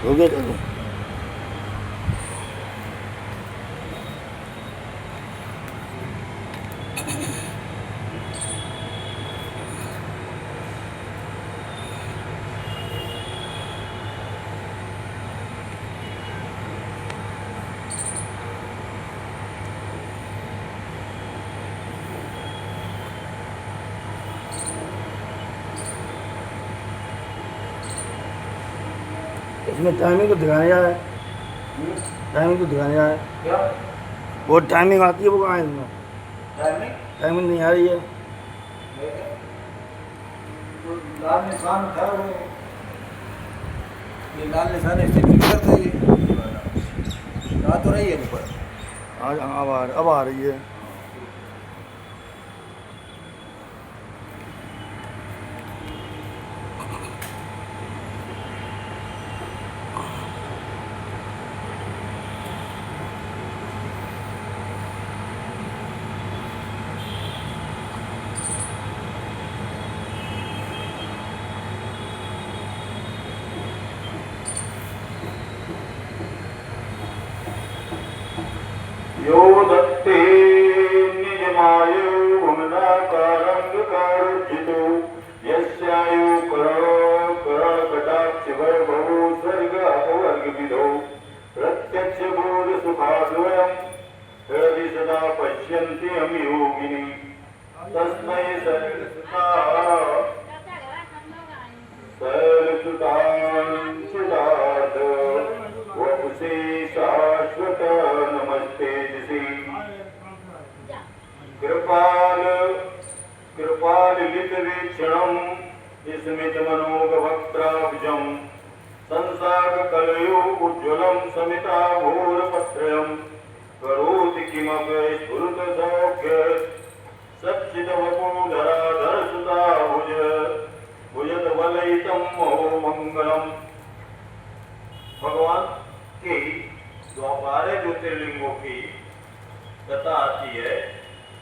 हो गया चलो। इसमें टाइमिंग तो दिखाने जा रहा है, टाइमिंग तो दिखाने जा रहा है। क्या वो टाइमिंग आती है, वो कहाँ है इसमें? टाइमिंग? टाइमिंग नहीं आ रही है। तो लाल निशान था वो, ये लाल निशान इससे फिक्सर था ये वाला। आ तो रही है ऊपर। आज अब आ रही है। यो दत्ते निजमायु भुवनाकारंगकारजितो यस्यायु करण कटाक्ष वैभवो स्वर्ग अपवर्ग विधौ प्रत्यक्ष बोध सुखाद्वयम् हृदि सदा पश्यन्ति हम योगिनी तस्मै शैलसुतांशुदात वपुषे शाश्वत नमस्ते जिसी कृपालितवीक्षणं स्मितमनोगवक्त्राब्जं संसारकलयो उज्ज्वलं समिताघोरपत्रयं करोति किमपि स्फुरतसौख्य सच्चिदवपोधराधरसुता भुजतवलयितं महोमंगलम्। भगवान की 12 ज्योतिर्लिंगों की कथा आती है,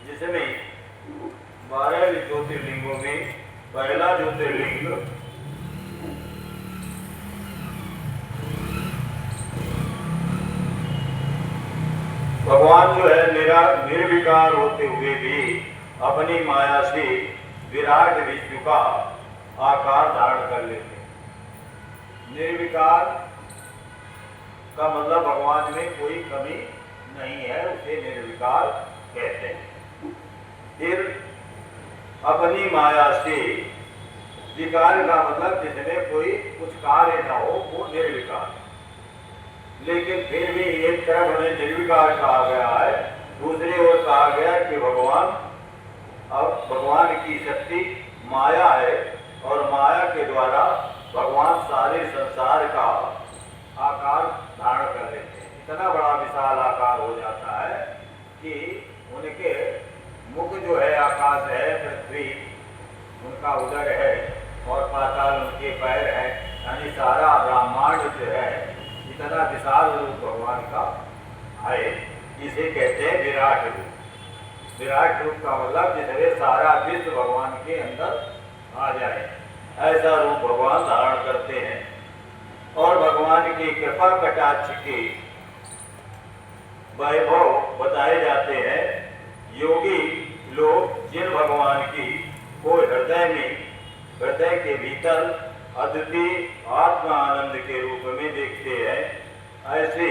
जिसमें 12 ज्योतिर्लिंगों में पहला ज्योतिर्लिंग भगवान जो है निर्विकार होते हुए भी अपनी माया से विराट विश्व का आकार धारण कर लेते हैं। निर्विकार का मतलब भगवान में कोई कमी नहीं है, उसे निर्विकार कहते हैं। फिर अपनी माया से, विकार का मतलब जिसमें कोई कुछ कार्य न हो, वो निर्विकार। लेकिन फिर भी एक तरफ हमें निर्विकार कहा गया है, दूसरी ओर कहा गया कि भगवान की शक्ति माया है और माया के द्वारा भगवान सारे संसार का आकार धारण कर लेते हैं। इतना बड़ा विशाल आकार हो जाता है कि उनके मुख जो है आकाश है, पृथ्वी उनका उदर है और पाताल उनके पैर है, यानी सारा ब्रह्मांड जो है इतना विशाल रूप भगवान का है। इसे कहते हैं विराट रूप। विराट रूप का मतलब जिसमें सारा विश्व भगवान के अंदर आ जाए, ऐसा रूप भगवान धारण करते हैं। और भगवान की कृपा कटाक्ष के वैभव बताए जाते हैं। योगी लोग जिन भगवान की को हृदय के भीतर अद्वितीय आत्मा आनंद के रूप में देखते हैं, ऐसे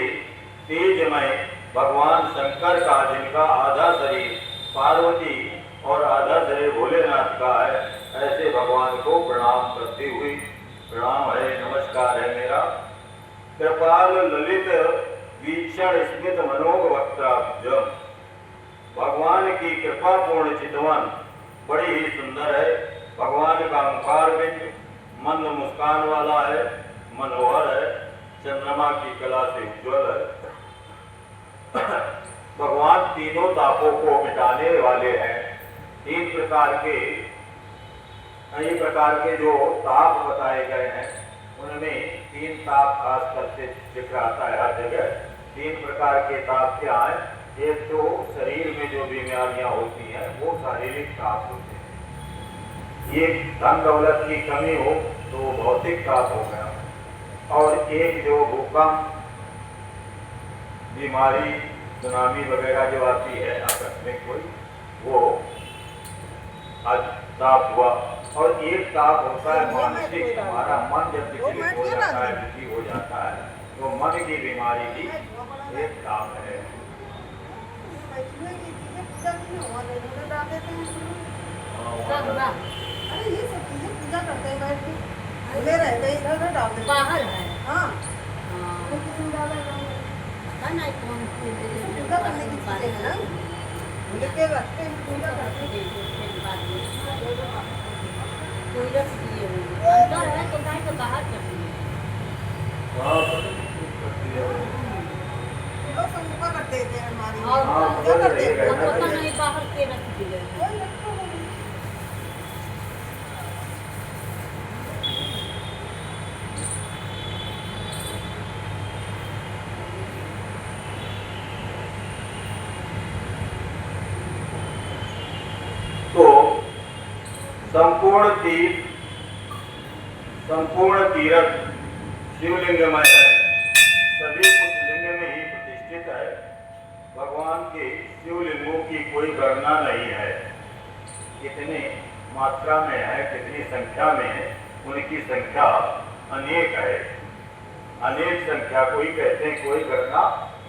तेजमय भगवान शंकर का, जिनका आधा शरीर पार्वती और आधा शरीर भोलेनाथ का है, ऐसे भगवान को प्रणाम करते हुए, प्रणाम है, नमस्कार है मेरा। कृपाल ललित वीक्षण स्मित मनोग वक्त्राब्जम, भगवान की कृपा पूर्ण चितवन बड़ी ही सुंदर है। भगवान का मुखारविंद मंद मुस्कान वाला है, मनोहर है, चंद्रमा की कला से उज्ज्वल है। भगवान तीनों तापों को मिटाने वाले हैं। तीन प्रकार के जो ताप बताए गए हैं, उनमें तीन ताप खास करके दिखलाता है हर जगह। तीन प्रकार के ताप क्या है? एक तो शरीर में जो बीमारियां होती हैं वो शारीरिक ताप होते हैं। ये धन दौलत की कमी हो तो भौतिक ताप हो गया। और एक जो भूकंप, बीमारी, सुनामी वगैरह जो आती है आकस्मिक कोई, वो आज ताप हुआ। और एक ताप होता है मानसिक, हमारा मन जब विचलित हो जाता है, दुखी हो जाता है, तो मन की बीमारी भी एक ताप है। अरे ये सब चीजें पूजा करते हैं बैठ के, खुले रहते हैं, इधर डाल देते हैं। बाहर है। हाँ, पूजा करने की चीजें हैं ना, खुले के रखते हैं, पूजा करते हैं। कोई रख दिए होंगे। अंदर है तो काहे के बाहर कर दिए। लोग सब पूजा करते थे हमारी, और पूजा करते हैं। और पता नहीं बाहर के रख दिए। कोई रखता नहीं। तो संपूर्ण तीर्थ शिवलिंगमय है, सभी कुछ लिंग में ही प्रतिष्ठित है। भगवान के शिवलिंगों की कोई गणना नहीं है, कितनी मात्रा में है, कितनी संख्या में है, उनकी संख्या अनेक है। अनेक संख्या कोई कहते हैं, कोई गणना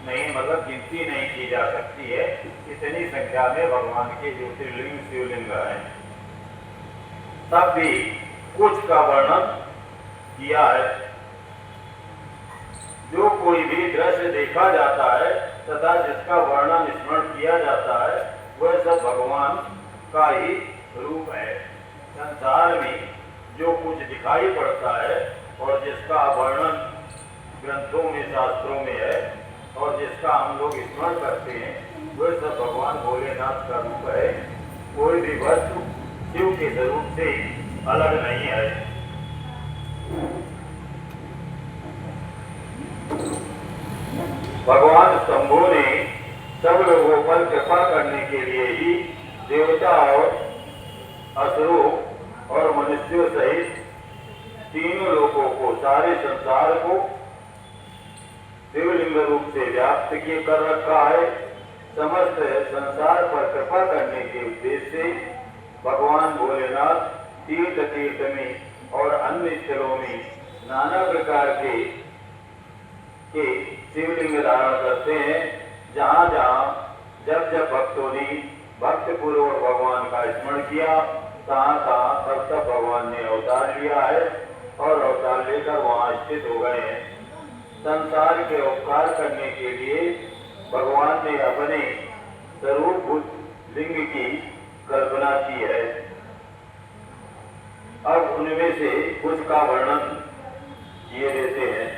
नहीं, मतलब गिनती नहीं की जा सकती है। इतनी संख्या में भगवान के ज्योतिर्लिंग शिवलिंग हैं। तब भी कुछ का वर्णन किया है। जो कोई भी दृश्य देखा जाता है तथा जिसका वर्णन स्मरण किया जाता है, वह सब भगवान का ही रूप है। संसार में जो कुछ दिखाई पड़ता है और जिसका वर्णन ग्रंथों में, शास्त्रों में है, और जिसका हम लोग स्मरण करते हैं, वह सब भगवान भोलेनाथ का रूप है। कोई भी वस्तु शिव के स्वरूप से अलग नहीं है। भगवान शंभु ने सब लोगों पर कृपा करने के लिए ही देवता और असुरों और मनुष्यों सहित तीनों लोगों को, सारे संसार को शिवलिंग रूप से व्याप्त किए कर रखा है। समस्त संसार पर कृपा करने के उद्देश्य से भगवान भोलेनाथ तीर्थ में और अन्य स्थलों में नाना प्रकार के शिवलिंग धारण करते हैं। जहाँ जहाँ जब जब भक्तों ने भक्तपूर्वक भगवान का स्मरण किया, तहाँ तहाँ तब तब भगवान ने अवतार लिया है और अवतार लेकर वहाँ स्थित हो गए हैं। संसार के उपकार करने के लिए भगवान ने अपने स्वरूपभूत लिंग की कल्पना की है। अब उनमें से कुछ का वर्णन किए देते हैं।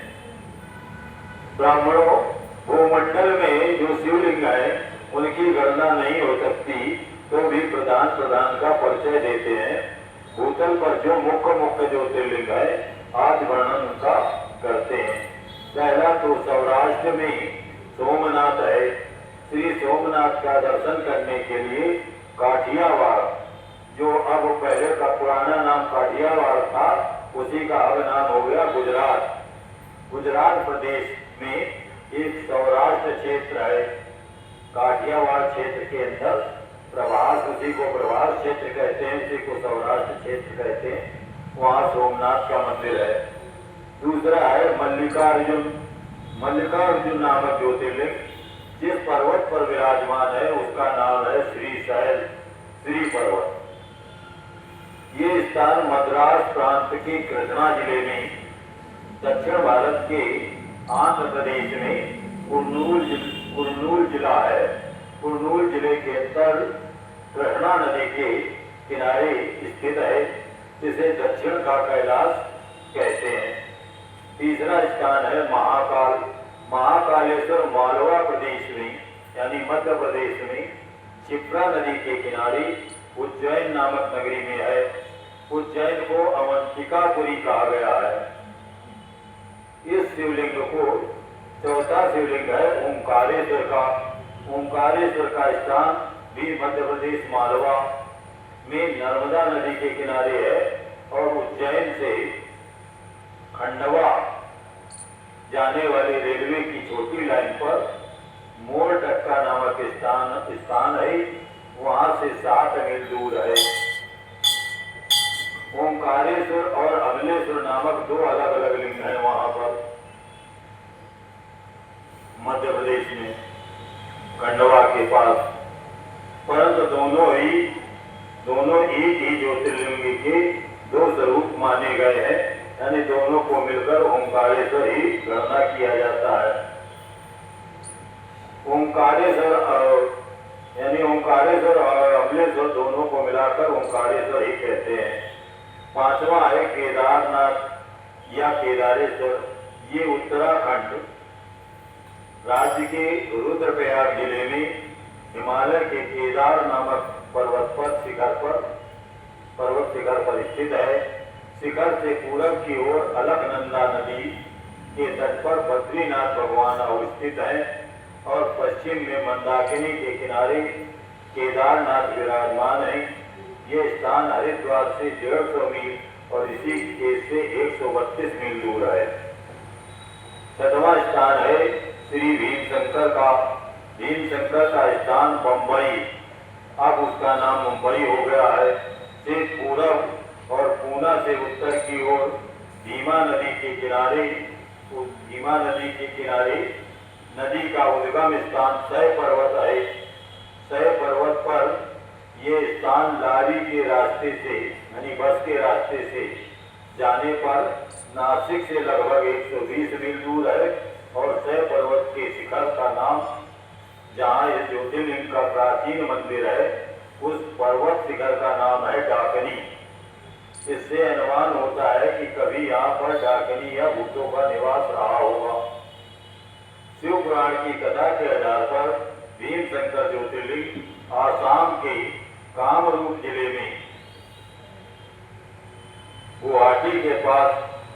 ब्राह्मणों, भूमंडल में जो शिवलिंग है उनकी गणना नहीं हो सकती, तो भी प्रधान का परिचय देते हैं। भूतल पर जो मुख्य ज्योतिर्लिंग है, आज वर्णन उनका करते हैं। पहला तो सौराष्ट्र में सोमनाथ है। श्री सोमनाथ का दर्शन करने के लिए काठियावाड़, जो अब पहले का पुराना नाम काठियावाड़ था, उसी का अब नाम हो गया गुजरात। गुजरात प्रदेश में एक सौराष्ट्र क्षेत्र है। काठियावाड़ क्षेत्र के अंदर प्रभास, उसी को प्रभास क्षेत्र कहते हैं, उसी को सौराष्ट्र क्षेत्र कहते हैं। वहाँ सोमनाथ का मंदिर है। दूसरा है मल्लिकार्जुन नामक ज्योतिर्लिंग, जिस पर्वत पर विराजमान है उसका नाम है श्रीशैल, श्री पर्वत। ये स्थान मद्रास प्रांत के कृष्णा जिले में, दक्षिण भारत के आंध्र प्रदेश में कुर्नूल जिला है। कुर्नूल जिले के अंदर कृष्णा नदी के किनारे स्थित है, जिसे दक्षिण का कैलाश कहते हैं। तीसरा स्थान है महाकालेश्वर, मालवा प्रदेश में, यानी मध्य प्रदेश में, क्षिप्रा नदी के किनारे उज्जैन नामक नगरी में है। उज्जैन को अवंतिकापुरी कहा गया है। इस शिवलिंग को चौथा शिवलिंग है ओंकारेश्वर का। ओंकारेश्वर का स्थान भी मध्य प्रदेश मालवा में नर्मदा नदी के किनारे है और उज्जैन से खंडवा जाने वाली रेलवे की छोटी लाइन पर मोर टक्का नामक स्थान है, वहां से 7 मील दूर है। ओंकारेश्वर और अमलेश्वर नामक 2 अलग अलग लिंग हैं वहां पर मध्य प्रदेश में खंडवा के पास, परंतु दोनों एक ही ज्योतिर्लिंग के 2 स्वरूप माने गए हैं, यानी दोनों को मिलकर ओंकारेश्वर ही गणना किया जाता है। ओंकारेश्वर और अमलेश्वर दोनों को मिलाकर ओंकारेश्वर ही कहते हैं। 5वां है केदारनाथ या केदारेश्वर। ये उत्तराखंड राज्य के रुद्रप्रयाग जिले में हिमालय के केदार नामक पर्वत शिखर पर स्थित है। शिखर से पूरब की ओर अलकनंदा नदी के तट पर बद्रीनाथ भगवान अवस्थित है और पश्चिम में मंदाकिनी के किनारे केदारनाथ विराजमान है। ये स्थान हरिद्वार से 150 मील और ऋषिकेश से 132 मील दूर है। 7वां स्थान है श्री भीमशंकर का। भीमशंकर का स्थान बम्बई, अब उसका नाम मुंबई हो गया है, से पूरब और पूना से उत्तर की ओर भीमा नदी के किनारे नदी का उद्गम स्थान सह पर्वत है। सह पर्वत पर ये स्थान लारी के रास्ते से यानी बस के रास्ते से जाने पर नासिक से लगभग 120 मील दूर है और सह पर्वत के शिखर का नाम, जहाँ ये ज्योतिर्लिंग का प्राचीन मंदिर है, उस पर्वत शिखर का नाम है डाकनी। इससे अनुमान होता है कि कभी यहाँ पर डाकनी या भूतों का निवास रहा होगा। शिव पुराण की कथा के आधार पर भीमशंकर ज्योतिर्लिंग आसाम के कामरूप जिले में गुवाहाटी के पास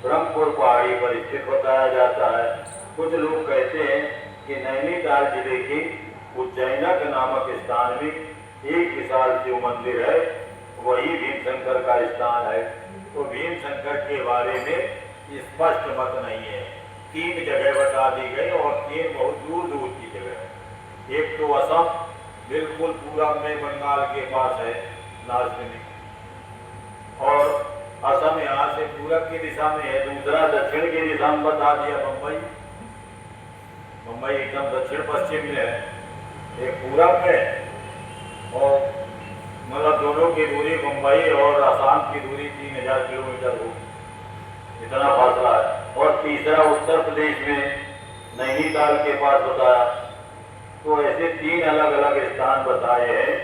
ब्रह्मपुर पहाड़ी पर स्थित बताया जाता है। कुछ लोग कहते हैं कि नैनीताल जिले के उज्जैनक नामक स्थान में एक विशाल शिव मंदिर है, वही भीमशंकर का स्थान है। तो भीमशंकर के बारे में स्पष्ट मत नहीं है। 3 जगह बता दी गई और 3 बहुत दूर दूर की जगह। एक तो असम बिल्कुल पूरब में बंगाल के पास है राजधानी, और असम यहाँ से पूरब की दिशा में है। दूसरा दक्षिण की दिशा में बता दिया बम्बई। मुंबई एकदम दक्षिण पश्चिम में है, एक पूरब में, और मतलब दोनों की दूरी मुंबई और आसाम की दूरी 3000 किलोमीटर हो, इतना फासला है। और तीसरा उत्तर प्रदेश में नैनीताल के पास बताया। तो ऐसे 3 अलग अलग स्थान बताए हैं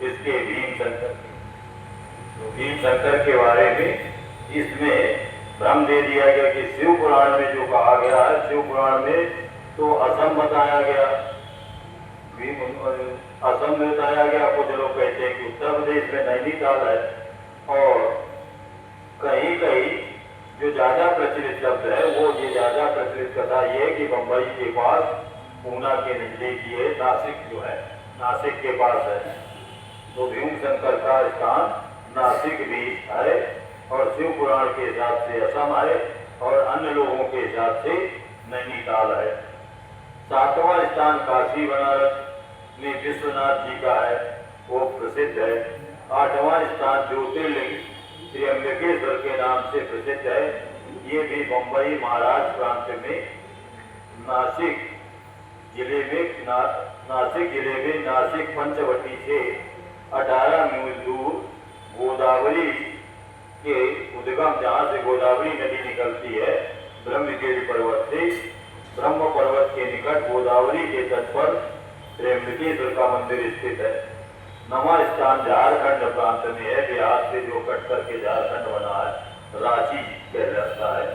इसके भीमशंकर के। तो भीमशंकर के बारे में इसमें भ्रम दे दिया गया कि शिव पुराण में जो कहा गया है, शिव पुराण में तो असम बताया गया, असम में बताया गया। कुछ लोग कहते हैं कि उत्तर प्रदेश में नैनीताल है, और कहीं कहीं जो ज्यादा प्रचलित शब्द है वो ये ज्यादा प्रचलित कथा ये है कि बम्बई के पास पूना के नजदीक ये नासिक जो है, नासिक के पास है। तो भीमशंकर का स्थान नासिक भी है और शिव पुराण के हिसाब से असम है और अन्य लोगों के हिसाब से नैनीताल है। 7वां स्थान काशी बनारस में विश्वनाथ जी का है, वो प्रसिद्ध है। 8वां स्थान ज्योतिर्लिंग त्र्यंबकेश्वर के नाम से प्रसिद्ध है। ये भी मुंबई महाराष्ट्र प्रांत में नासिक जिले में नासिक पंचवटी से 18 मील दूर गोदावरी के उद्गम, जहाँ से गोदावरी नदी निकलती है ब्रह्मगिरि पर्वत से, ब्रह्म पर्वत के निकट गोदावरी के तट पर त्र्यंबकेश्वर का मंदिर स्थित है। 9वां स्थान झारखंड प्रांत में है, बिहार से जो कट करके झारखंड बना है, रांची कहलाता है।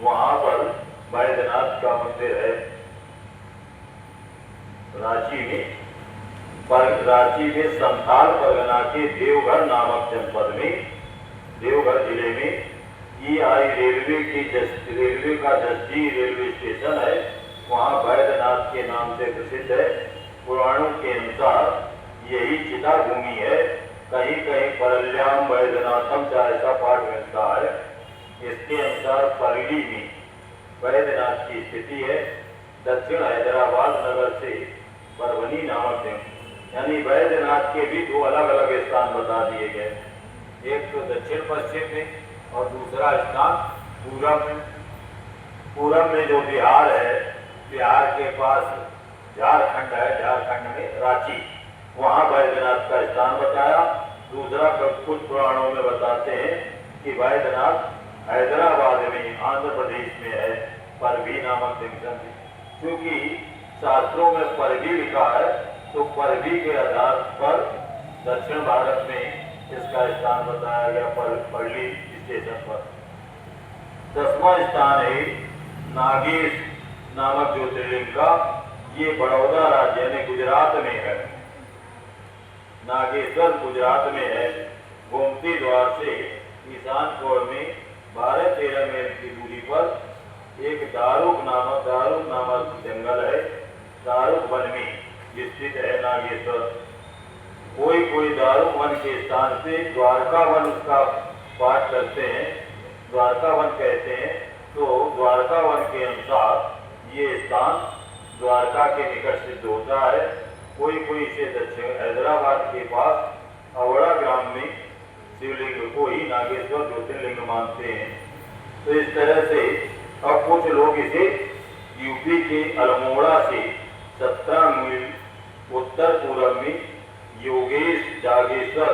वहां पर बैद्यनाथ का मंदिर है। रांची में संथाल परगना के देवघर नामक जनपद में, देवघर जिले में EI रेलवे का जस्टी रेलवे स्टेशन है। वहाँ बैद्यनाथ के नाम से प्रसिद्ध है। पुराणों के अनुसार यही चिता भूमि है। कहीं कहीं परल्याम बैद्यनाथम का ऐसा पाठ मिलता है। इसके अनुसार परली में वैद्यनाथ की स्थिति है दक्षिण हैदराबाद नगर से परभनी नामक जगह, यानी वैद्यनाथ के भी दो अलग अलग स्थान बता दिए गए, एक तो दक्षिण पश्चिम में और दूसरा स्थान पूरब में। पूरब में जो बिहार है, बिहार के पास झारखंड है, झारखंड में रांची, वहाँ वैद्यनाथ का स्थान बताया। दूसरा कुछ पुराणों में बताते हैं कि वैद्यनाथ हैदराबाद में आंध्र प्रदेश में है, परभी नामक जंक्शन में। क्योंकि शास्त्रों में परभी लिखा है तो परभी के आधार पर दक्षिण भारत में इसका स्थान बताया गया, परली स्टेशन पर। 10वां स्थान है नागेश नामक ज्योतिर्लिंग का, ये बड़ौदा राज्य यानी गुजरात में है। नागेश्वर गुजरात में है। गोमती द्वार से ईशान कोण में 12-13 मील की दूरी पर एक दारुक नामक जंगल है, दारुक वन में स्थित है नागेश्वर। कोई दारुक वन के स्थान से द्वारका वन उसका पाठ करते हैं, द्वारका वन कहते हैं। तो द्वारका वन के अनुसार ये स्थान द्वारका के निकट सिद्ध होता है। कोई इसे दक्षिण हैदराबाद के पास अवड़ा ग्राम में शिवलिंग को ही नागेश्वर ज्योतिर्लिंग मानते हैं। तो इस तरह से अब कुछ लोग इसे यूपी के अल्मोड़ा से 17 मील उत्तर पूर्व में योगेश जागेश्वर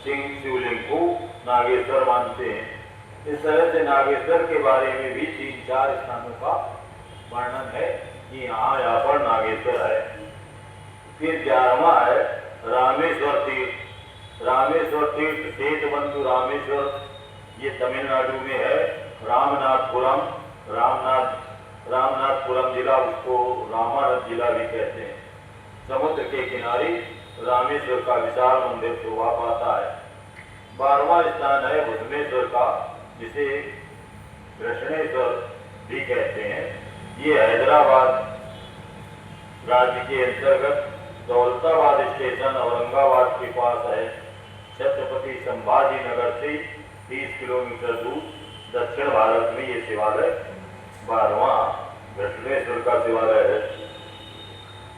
सिंह शिवलिंग को नागेश्वर मानते हैं। इस तरह से नागेश्वर के बारे में भी 3-4 स्थानों का वर्णन है कि यहाँ पर नागेश्वर है। फिर 11वां है रामेश्वर तीर्थ। रामेश्वर तीर्थ सेतुबंधु रामेश्वर, ये तमिलनाडु में है। रामनाथपुरम जिला, उसको रामानंद जिला भी कहते हैं। समुद्र के किनारे रामेश्वर का विशाल मंदिर शोभा पाता है। 12वां स्थान है भुवनेश्वर का, जिसे कृष्णेश्वर भी कहते हैं। ये हैदराबाद राज्य के अंतर्गत दौलताबाद स्टेशन औरंगाबाद के पास है। छत्रपति संभाजी नगर से 30 किलोमीटर दूर दक्षिण भारत में ये शिवालय 12वां कृष्णेश्वर का शिवालय है।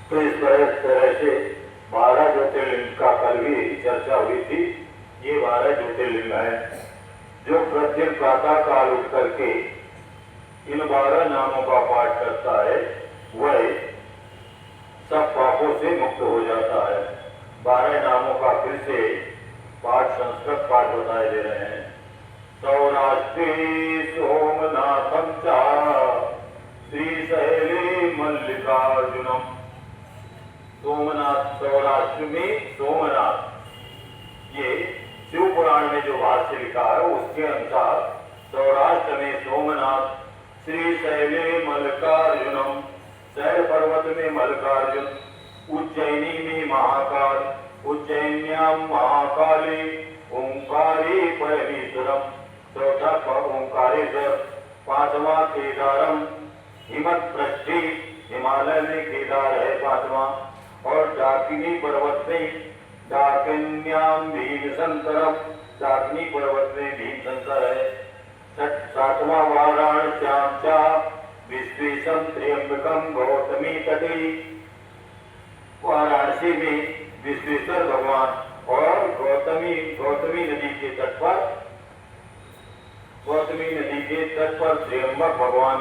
तो इस तरह से 12 ज्योतिर्लिंग का कल भी चर्चा हुई थी। ये 12 ज्योतिर्लिंग है जो प्रतिदिन प्रातः काल उठ करके इन 12 नामों का पाठ करता है, वह सब पापों से मुक्त हो जाता है। 12 नामों का फिर से पाठ, संस्कृत पाठ बताए दे रहे हैं। सौराष्ट्रे सोमनाथम चा श्रीशैले मल्लिकार्जुनम। सोमनाथ, सौराष्ट्र में सोमनाथ, ये शिव पुराण में जो भाष्य लिखा है उसके अनुसार सौराष्ट्र में सोमनाथ, श्रीशैले मल्लिकार्जुनम, शैल पर्वत में मल्लिकार्जुन, उज्जैनी में महाकाल, उज्जैन्याम महाकाली, ओंकारी परमेश्वरम, चौथा ओंकारेश्वर, 5वां केदारम, हिमत पृष्ठी, हिमालय में केदार है 5वां, और डाकिनी पर्वत में डाकिन्याम भीमशंकरम, डाकिनी पर्वत में भीमशंकर है। 7वां वाराणस्याम चा विश्वेशम त्र्यंबकम गौतमी तटे, वाराणसी में विश्वेश्वर भगवान और गौतमी नदी के तट पर त्र्यंबक भगवान।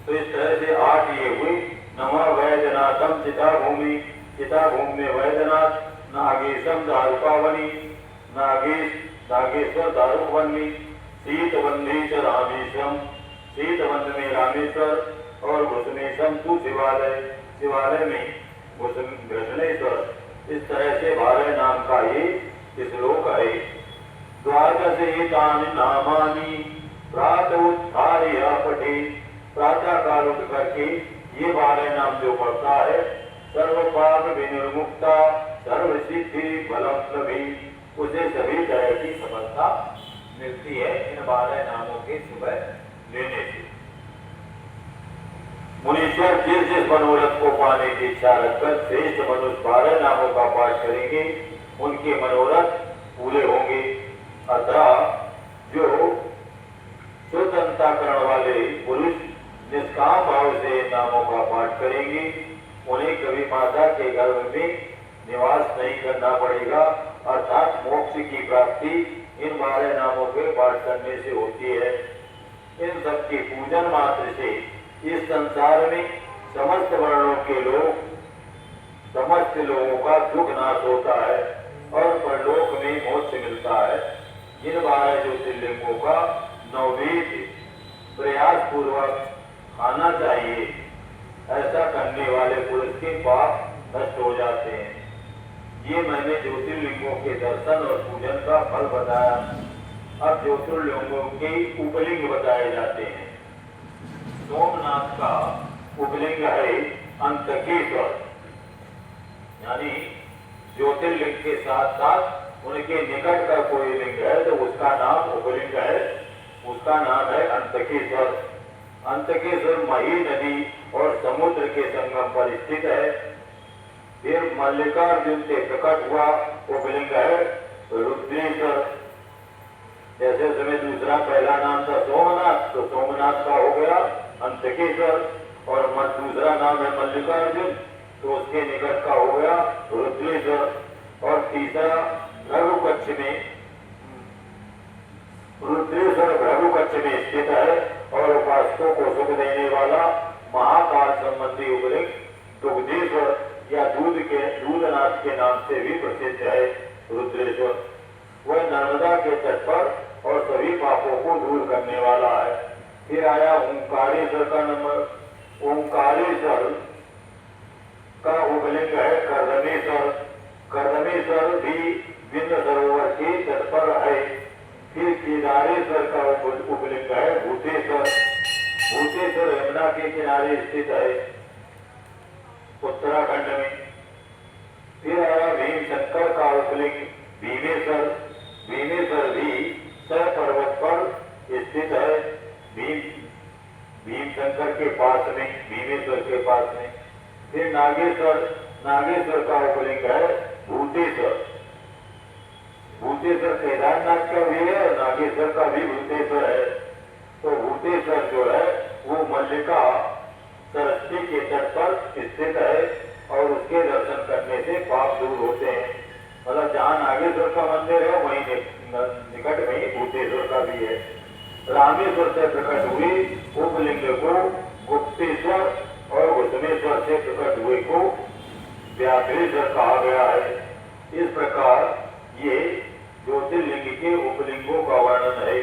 तो इस तरह से 8 ये हुई। नमः वैद्यनाथम चिताभूमि, चिताभूमि में वैद्यनाथ, नागेशम दारुकावनी, नागेश्वर दारुकवनी, शीतबंधीश रामेश्वरम, शीतबंध में रामेश्वर, और घुसनेशम तू शिवालय में घुसनेश्वर। इस तरह से 12 नाम का ये श्लोक है। द्वादशेतानि नामानि प्रातः उत्थाय पठे, प्रातः काल उठ करके ये 12 नाम जो पढ़ता है, सर्व पाप विनिर्मुक्ता सर्व सिद्धि बलम लभी, उसे सभी तरह की सफलता मिलती है इन 12 नामों के सुबह लेने से। मुनीश्वर जिस मनोरथ को पाने की इच्छा रखकर श्रेष्ठ मनुष्य 12 नामों का पाठ करेंगे, उनके मनोरथ पूरे होंगे। अतः जो स्वतंत्रता करण वाले पुरुष निष्काम भाव से इन नामों का पाठ करेंगी उन्हें कभी माता के गर्भ में निवास नहीं करना पड़ेगा, अर्थात मोक्ष की प्राप्ति इन 12 नामों के पाठ करने से होती है। इन सब के पूजन मात्र से इस संसार में समस्त वर्णों के लोग, समस्त लोगों का दुख नाश होता है और परलोक में मोक्ष मिलता है। इन 12 ज्योतिर्लिंगों का नवनीत प्रयास पूर्वक खाना चाहिए। ऐसा करने वाले पुरुष के पाप नष्ट हो जाते हैं। ये मैंने ज्योतिर्लिंगों के दर्शन और पूजन का फल बताया। अब ज्योतिर्लिंगों के उपलिंग बताए जाते हैं। सोमनाथ का उपलिंग है अंतकेश्वर, यानी ज्योतिर्लिंग के साथ साथ उनके निकट का कोई लिंग है तो उसका नाम उपलिंग है, उसका नाम है अंतकेश्वर। अंतकेश्वर मही नदी और समुद्र के संगम पर स्थित है। फिर मल्लिकार्जुन से प्रकट हुआ उपलिंग है रुद्रेश्वर। जैसे उसमें दूसरा पहला नाम था सोमनाथ, तो सोमनाथ का हो गया अंतकेश्वर, और दूसरा नाम है मल्लिकार्जुन तो उसके निकट का हो गया रुद्रेश्वर, और तीसरा भृगुकच्छ में, रुद्रेश्वर भृगुकच्छ में स्थित है और उपासकों को सुख देने वाला महाकाल संबंधी उपलिंग दुग्धेश्वर या दूधनाथ के नाम से भी प्रसिद्ध है रुद्रेश्वर। वह नर्मदा के तट पर और सभी पापों को दूर करने वाला है। फिर आया ओंकारेश्वर का नंबर। ओंकारेश्वर का उपलिंग है कर्दमेश्वर। कर्दमेश्वर भी विंध्य सरोवर के तट पर है। फिर केदारेश्वर का उपलिंग है भूतेश्वर। भूतेश्वर यमुना के किनारे स्थित है उत्तराखंड में। फिर आया भीमशंकर का उपलिंग भीमेश्वर। भीमेश्वर भी सर पर्वत पर स्थित है, भीमशंकर के पास में, भीमेश्वर के पास में। फिर नागेश्वर, नागेश्वर का उपलिंग है भूतेश्वर। भूतेश्वर केदारनाथ का भी है और नागेश्वर का भी भूतेश्वर है। तो भूतेश्वर जो है वो मल्लिका सरस्वती के तट पर स्थित है और उसके दर्शन करने से पाप दूर होते हैं। मतलब जहाँ नागेश्वर का मंदिर है वहीं निकट में ही भूतेश्वर का भी है। रामेश्वर से प्रकट हुई उपलिंग को गुप्तेश्वर और घुसमेश्वर से प्रकट हुए को व्याघ्रेश्वर कहा गया है। इस प्रकार ये ज्योतिर्लिंग के उपलिंगों का वर्णन है।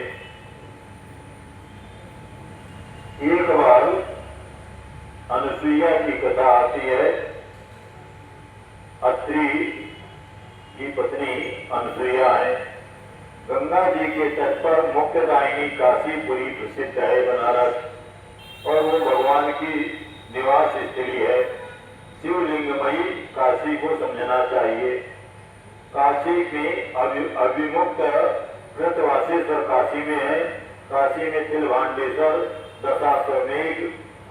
एक बार अनुसुईया की कथा आती है। अत्रि की पत्नी अनुसुईया है। गंगा जी के तट पर मुक्तदायिनी काशीपुरी प्रसिद्ध है बनारस, और वो भगवान की निवास स्थली है। शिवलिंगमयी काशी को समझना चाहिए। काशी में अभिमुक्त कृतवासेश्वर काशी में है। काशी में तिलभांडेश्वर, दशाश्वमेघ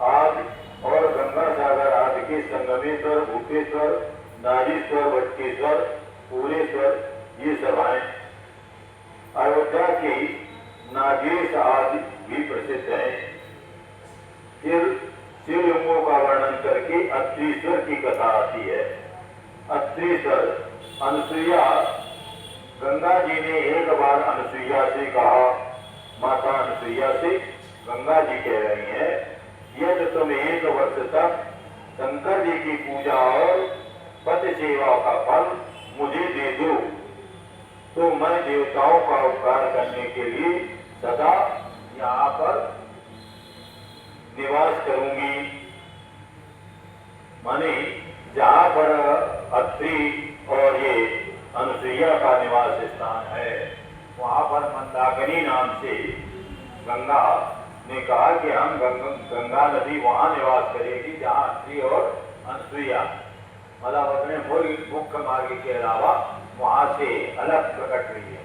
आदि और गंगा सागर आदि के संगमेश्वर, भूतेश्वर, नारीश्वर, भटकेश्वर, पूरेश्वर ये सब हैं। अयोध्या के नागेश आदि भी प्रसिद्ध हैं। फिर शिवलिंगों का वर्णन करके अत्रीश्वर की कथा आती है। अत्रीश्वर अनुसुईया, गंगा जी ने एक बार अनुसुईया से कहा, माता अनुसुईया से गंगा जी कह रही हैं, यदि तुम 1 वर्ष तक शंकर जी की पूजा और पति सेवा का फल मुझे दे दो तो मैं देवताओं का उपकार करने के लिए सदा यहाँ पर निवास करूंगी। माने जहाँ पर अत्रि और ये अनुसुईया का निवास स्थान है वहाँ पर मंदाकिनी नाम से गंगा ने कहा कि हम गंगा नदी वहाँ निवास करेगी जहाँ अत्रि और अनुसुईया, मतलब अपने मुख्य मार्ग के अलावा वहाँ से अलग प्रकट हुई है।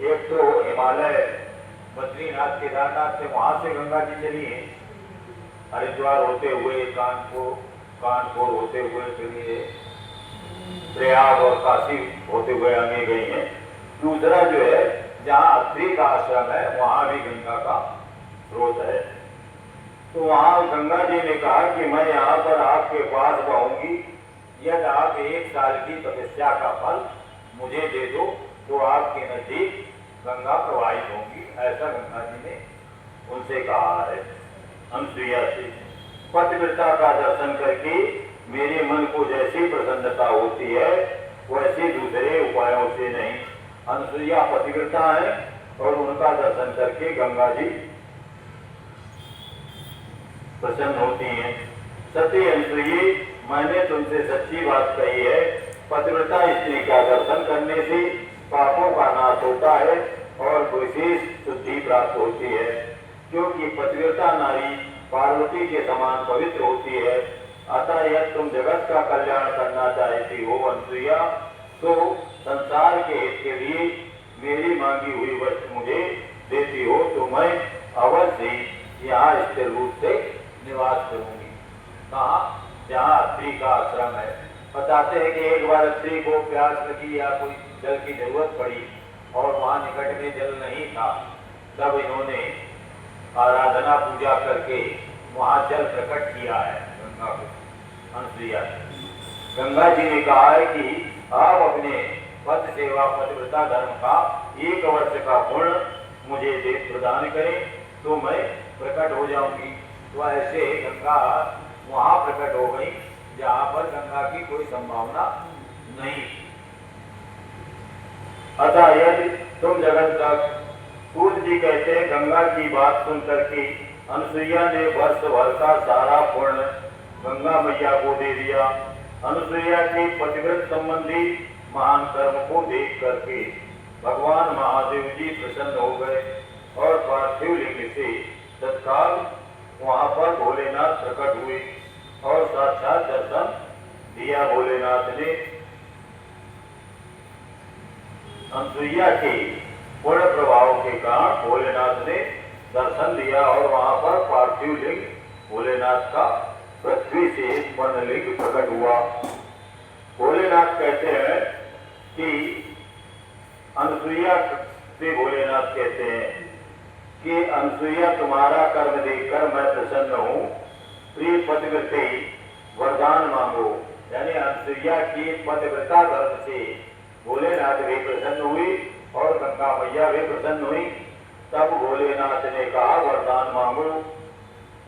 एक तो हिमालय बद्रीनाथ केदारनाथ से वहाँ से गंगा जी चली है, हरिद्वार होते हुए कानपुर होते हुए चलिए प्रयाग और काशी होते हुए आगे गई हैं। दूसरा जो है जहाँ अत्रि का आश्रम है वहाँ भी गंगा का स्रोत है। तो वहां गंगा जी ने कहा कि मैं यहाँ पर आपके पास बहूंगी, यदि आप 1 साल की तपस्या का फल मुझे दे दो तो आपके नजदीक गंगा प्रवाहित होगी। ऐसा गंगा जी ने उनसे कहा है अनुसुईया से। पतिव्रता का दर्शन करके मेरे मन को जैसी प्रसन्नता होती है वैसे दूसरे उपायों से नहीं। अनुसुईया पतिव्रता है और उनका दर्शन करके गंगा जी प्रसन्न होती हैं। सती अनुसुईये, मैंने तुमसे सच्ची बात कही है, पतिव्रता स्त्री का दर्शन करने से पापों का नाश होता है और विशेष शुद्धि प्राप्त होती है, क्योंकि पतिव्रता नारी पार्वती के समान पवित्र होती है। अतः यदि तुम जगत का कल्याण करना चाहती हो अनुसुईया, तो संसार के हित के लिए मेरी मांगी हुई वस्तु मुझे देती हो तो मैं अवश्य ही यहाँ स्थिर रूप से निवास करूंगी। कहाँ? जहाँ स्त्री का आश्रम है। बताते हैं कि एक बार स्त्री को प्यास लगी या कोई जल की जरूरत पड़ी और वहां निकट में जल नहीं था, तब इन्होंने आराधना पूजा करके वहां जल प्रकट किया है गंगा को। अनुसुईया गंगा जी ने कहा है कि आप अपने पद सेवा पतिव्रता धर्म का 1 वर्ष का पुण्य मुझे दे प्रदान करें तो मैं प्रकट हो जाऊंगी। तो ऐसे गंगा वहां प्रकट हो गई जहां पर गंगा की कोई संभावना नहीं। अतः यदि तुम जगत तक, सूत जी कहते हैं गंगा की बात सुन करके अनुसुईया ने वर्ष भर का सारा पुण्य गंगा मैया को दे दिया। अनुसुईया के पतिव्रत संबंधी महान कर्म को देख करके भगवान महादेव जी प्रसन्न हो गए और पार्थिव लिंग से तत्काल वहां पर भोलेनाथ प्रकट हुए और साक्षात दर्शन दिया भोलेनाथ ने। अनुसुईया के पुण्य प्रभाव के कारण भोलेनाथ ने दर्शन दिया और वहां पर पार्थिव लिंग भोलेनाथ का पृथ्वी से उत्पन्न लिंग प्रकट हुआ। भोलेनाथ कहते हैं कि अनुसुईया से भोलेनाथ कहते हैं कि अनुसुईया तुम्हारा कर्म देखकर मैं प्रसन्न हूँ, प्रिय पतिव्रते वरदान मांगो। यानी अनुसुईया की पतिव्रता धर्म से भोलेनाथ भी प्रसन्न हुई और गंगा मैया भी प्रसन्न हुई। तब भोलेनाथ ने कहा वरदान मांगो।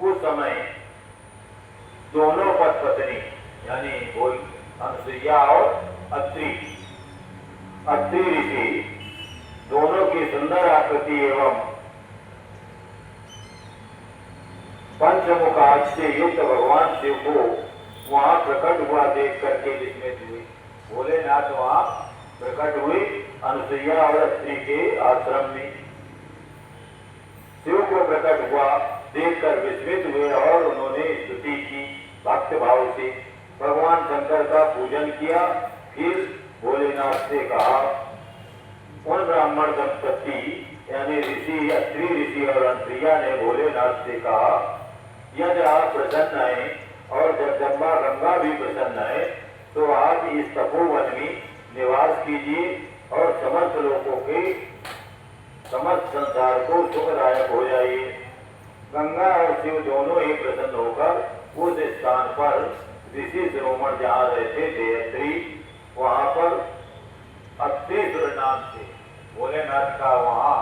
उस समय दोनों पति पत्नी यानी अनुसुईया और अत्रि ऋषि दोनों की सुंदर आकृति एवं पंचमुख आग से युक्त भगवान शिव को वहां प्रकट हुआ देख करके विस्मित हुई। भोलेनाथ वहां प्रकट हुए अनुसुईया और अत्रि के आश्रम में। शिव को प्रकट हुआ देखकर विस्मित हुए और उन्होंने स्तुति की भक्त भाव से, भगवान शंकर का पूजन किया। फिर भोलेनाथ से कहा, उन ब्राह्मण दंपति यानी ऋषि अत्रि ऋषि और अनुसुईया ने भोलेनाथ से कहा, यदि आप प्रसन्न हैं और जगदम्बा गंगा भी प्रसन्न है तो आप इस तपोवन में निवास कीजिए और समस्त लोगों के समस्त संसार को सुखदायक हो जाइए। गंगा और शिव दोनों ही प्रसन्न होकर उस स्थान पर ऋषि शिरोमण जहाँ रहते थे अत्रि, वहां पर अत्रीश्वर नाम से भोलेनाथ का वहाँ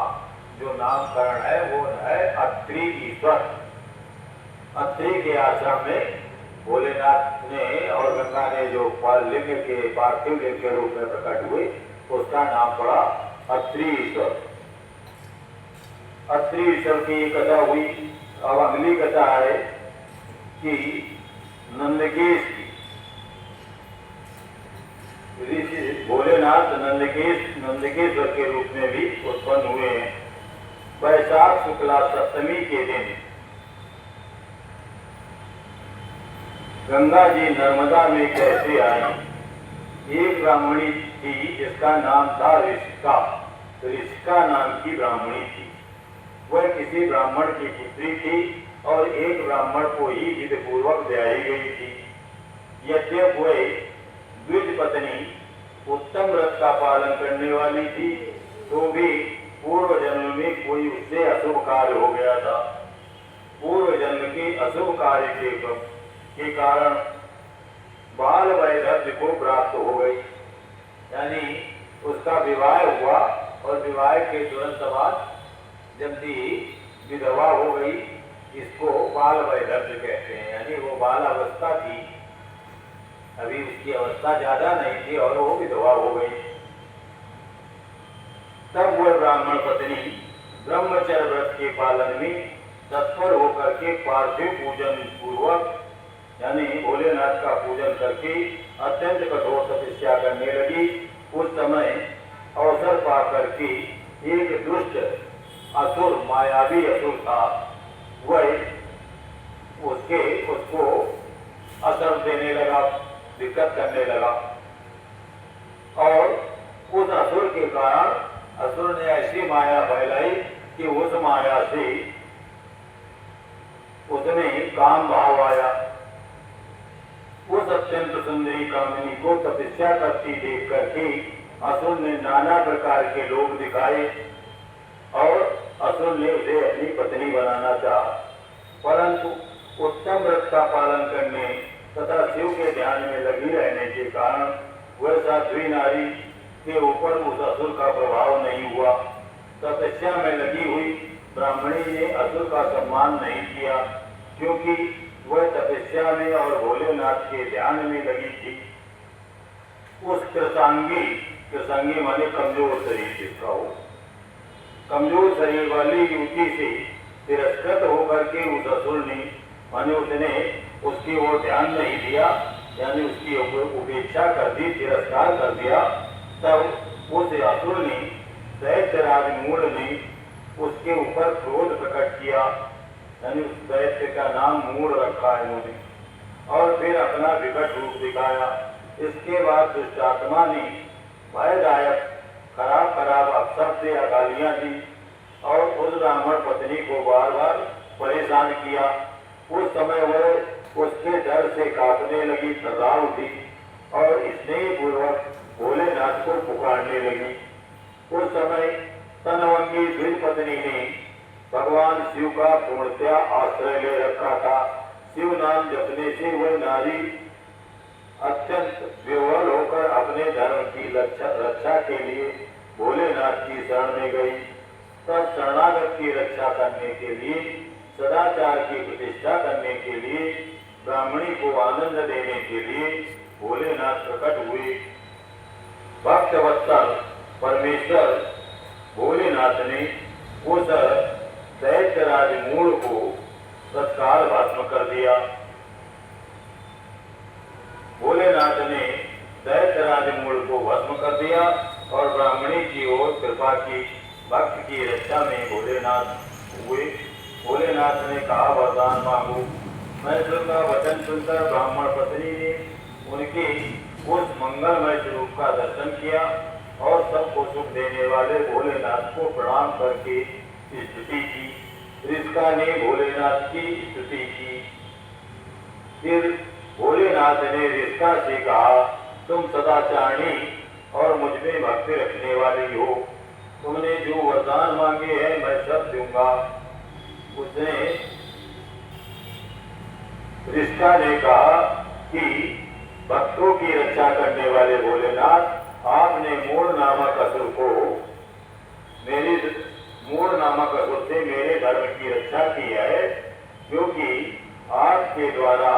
जो नामकरण है वो है अत्रि ईश्वर। अत्रि के आश्रम में भोलेनाथ ने और गंगा ने जो लिंग के पार्थिव लिंग के रूप में प्रकट हुए उसका नाम पड़ा अत्रि ईश्वर। अत्रि ईश्वर की कथा हुई। अब अगली कथा है कि नंदकेश ऋषि भोलेनाथ नंदकेश्वर के रूप में भी उत्पन्न हुए हैं। वैशाख शुक्ला सप्तमी के दिन गंगा जी नर्मदा में कैसे आई। एक ब्राह्मणी थी जिसका नाम था ऋषिका। ऋषिका नाम की ब्राह्मणी थी। वह किसी ब्राह्मण की पुत्री थी और एक ब्राह्मण को ही विधिपूर्वक ब्याही गई थी। यद्यप वह द्विज पत्नी उत्तम व्रत का पालन करने वाली थी तो भी पूर्व जन्म में कोई उससे अशुभ कार्य हो गया था। पूर्व जन्म के अशुभ कार्य के कारण बाल वैधव्य को प्राप्त हो गई, यानी उसका विवाह हुआ और विवाह के तुरंत बाद जल्दी विधवा हो गई। इसको बाल वैधव्य कहते हैं, यानी वो बाल अवस्था थी, अभी उसकी अवस्था ज्यादा नहीं थी और वो विधवा हो गई। तब वह ब्राह्मण पत्नी ब्रह्मचर्य व्रत के पालन में तत्पर होकर के पार्थिव पूजन पूर्वक, यानी भोलेनाथ का पूजन करके अत्यंत कठोर तपस्या करने लगी। उस समय अवसर पा करके एक दुष्ट असुर, मायावी असुर था, वह उसको असर देने लगा, दिक्कत करने लगा। और उस असुर के कारण असुर ने ऐसी माया फैलाई कि उस माया से उसमें काम भाव आया। उस अत्यंत सुंदरी कामिनी को तपस्या करती देख करके असुर ने नाना प्रकार के लोग दिखाए और असुर ने उसे अपनी पत्नी बनाना चाहा, परंतु उत्तम व्रत का पालन करने तथा शिव के ध्यान में लगी रहने के कारण वह साध्वी नारी के ऊपर उस असुर का प्रभाव नहीं हुआ। तपस्या में लगी हुई ब्राह्मणी ने असुर का सम्मान नहीं किया, क्योंकि वह तपस्या में और भोलेनाथ के ध्यान में लगी थी। उस कृतांगी माने कमजोर शरीर जिसका हो, कमजोर शरीर वाली युवती से तिरस्कृत होकर के उस असुर ने, माने उसने उसकी ओर ध्यान नहीं दिया, यानी उसकी उपेक्षा कर दी, तिरस्कार कर दिया। तब उस असुर ने, दैत्यराज मूढ़ ने उसके ऊपर क्रोध प्रकट किया, यानी उस दैत्य का नाम मूढ़ रखा है उन्होंने, और फिर अपना विकट रूप दिखाया। इसके बाद दुष्टात्मा ने भयदायक खराब अपशब्द या गालियां दी और उस ब्राह्मण पत्नी को बार बार परेशान किया। उस समय वह उसके डर से कांपने लगी, थर्रा उठी और स्नेहपूर्वक भोलेनाथ को पुकारने लगी। उस समय तनवंगी द्विज पत्नी ने भगवान शिव का पूर्णतया आश्रय ले रखा था। शिव नाम जपने से वह नारी अत्यंत विह्वल होकर अपने धर्म की रक्षा के लिए भोलेनाथ की शरण में गई। तब शरणागत की रक्षा करने के लिए, सदाचार की प्रतिष्ठा करने के लिए, ब्राह्मणी को आनंद देने के लिए भोलेनाथ प्रकट हुए। भक्तवत्सल परमेश्वर भोलेनाथ ने उस दैत्यराज मूढ़ को तत्काल भस्म कर दिया। भोलेनाथ ने दैत्यराज मूढ़ को भस्म कर दिया और ब्राह्मणी की ओर कृपा की, भक्त की रक्षा में भोलेनाथ हुए। भोलेनाथ ने कहा, वरदान मांगो। मैसूर का वचन सुनकर ब्राह्मण पत्नी ने उनके उस मंगलमय स्वरूप का दर्शन किया और सबको सुख देने वाले भोलेनाथ को प्रणाम करके स्तुति की। रिस्का ने भोलेनाथ की स्तुति की। फिर भोलेनाथ ने रिस्का से कहा, तुम सदाचारणी और मुझ में भक्ति रखने वाली हो, तुमने जो वरदान मांगे हैं मैं सब दूंगा। उसने रिस्का ने कहा कि भक्तों की रक्षा करने वाले भोलेनाथ, आपने मूढ़ नामक असुर को, मूढ़ नामक असुर से मेरे धर्म की रक्षा की है, क्योंकि आपके द्वारा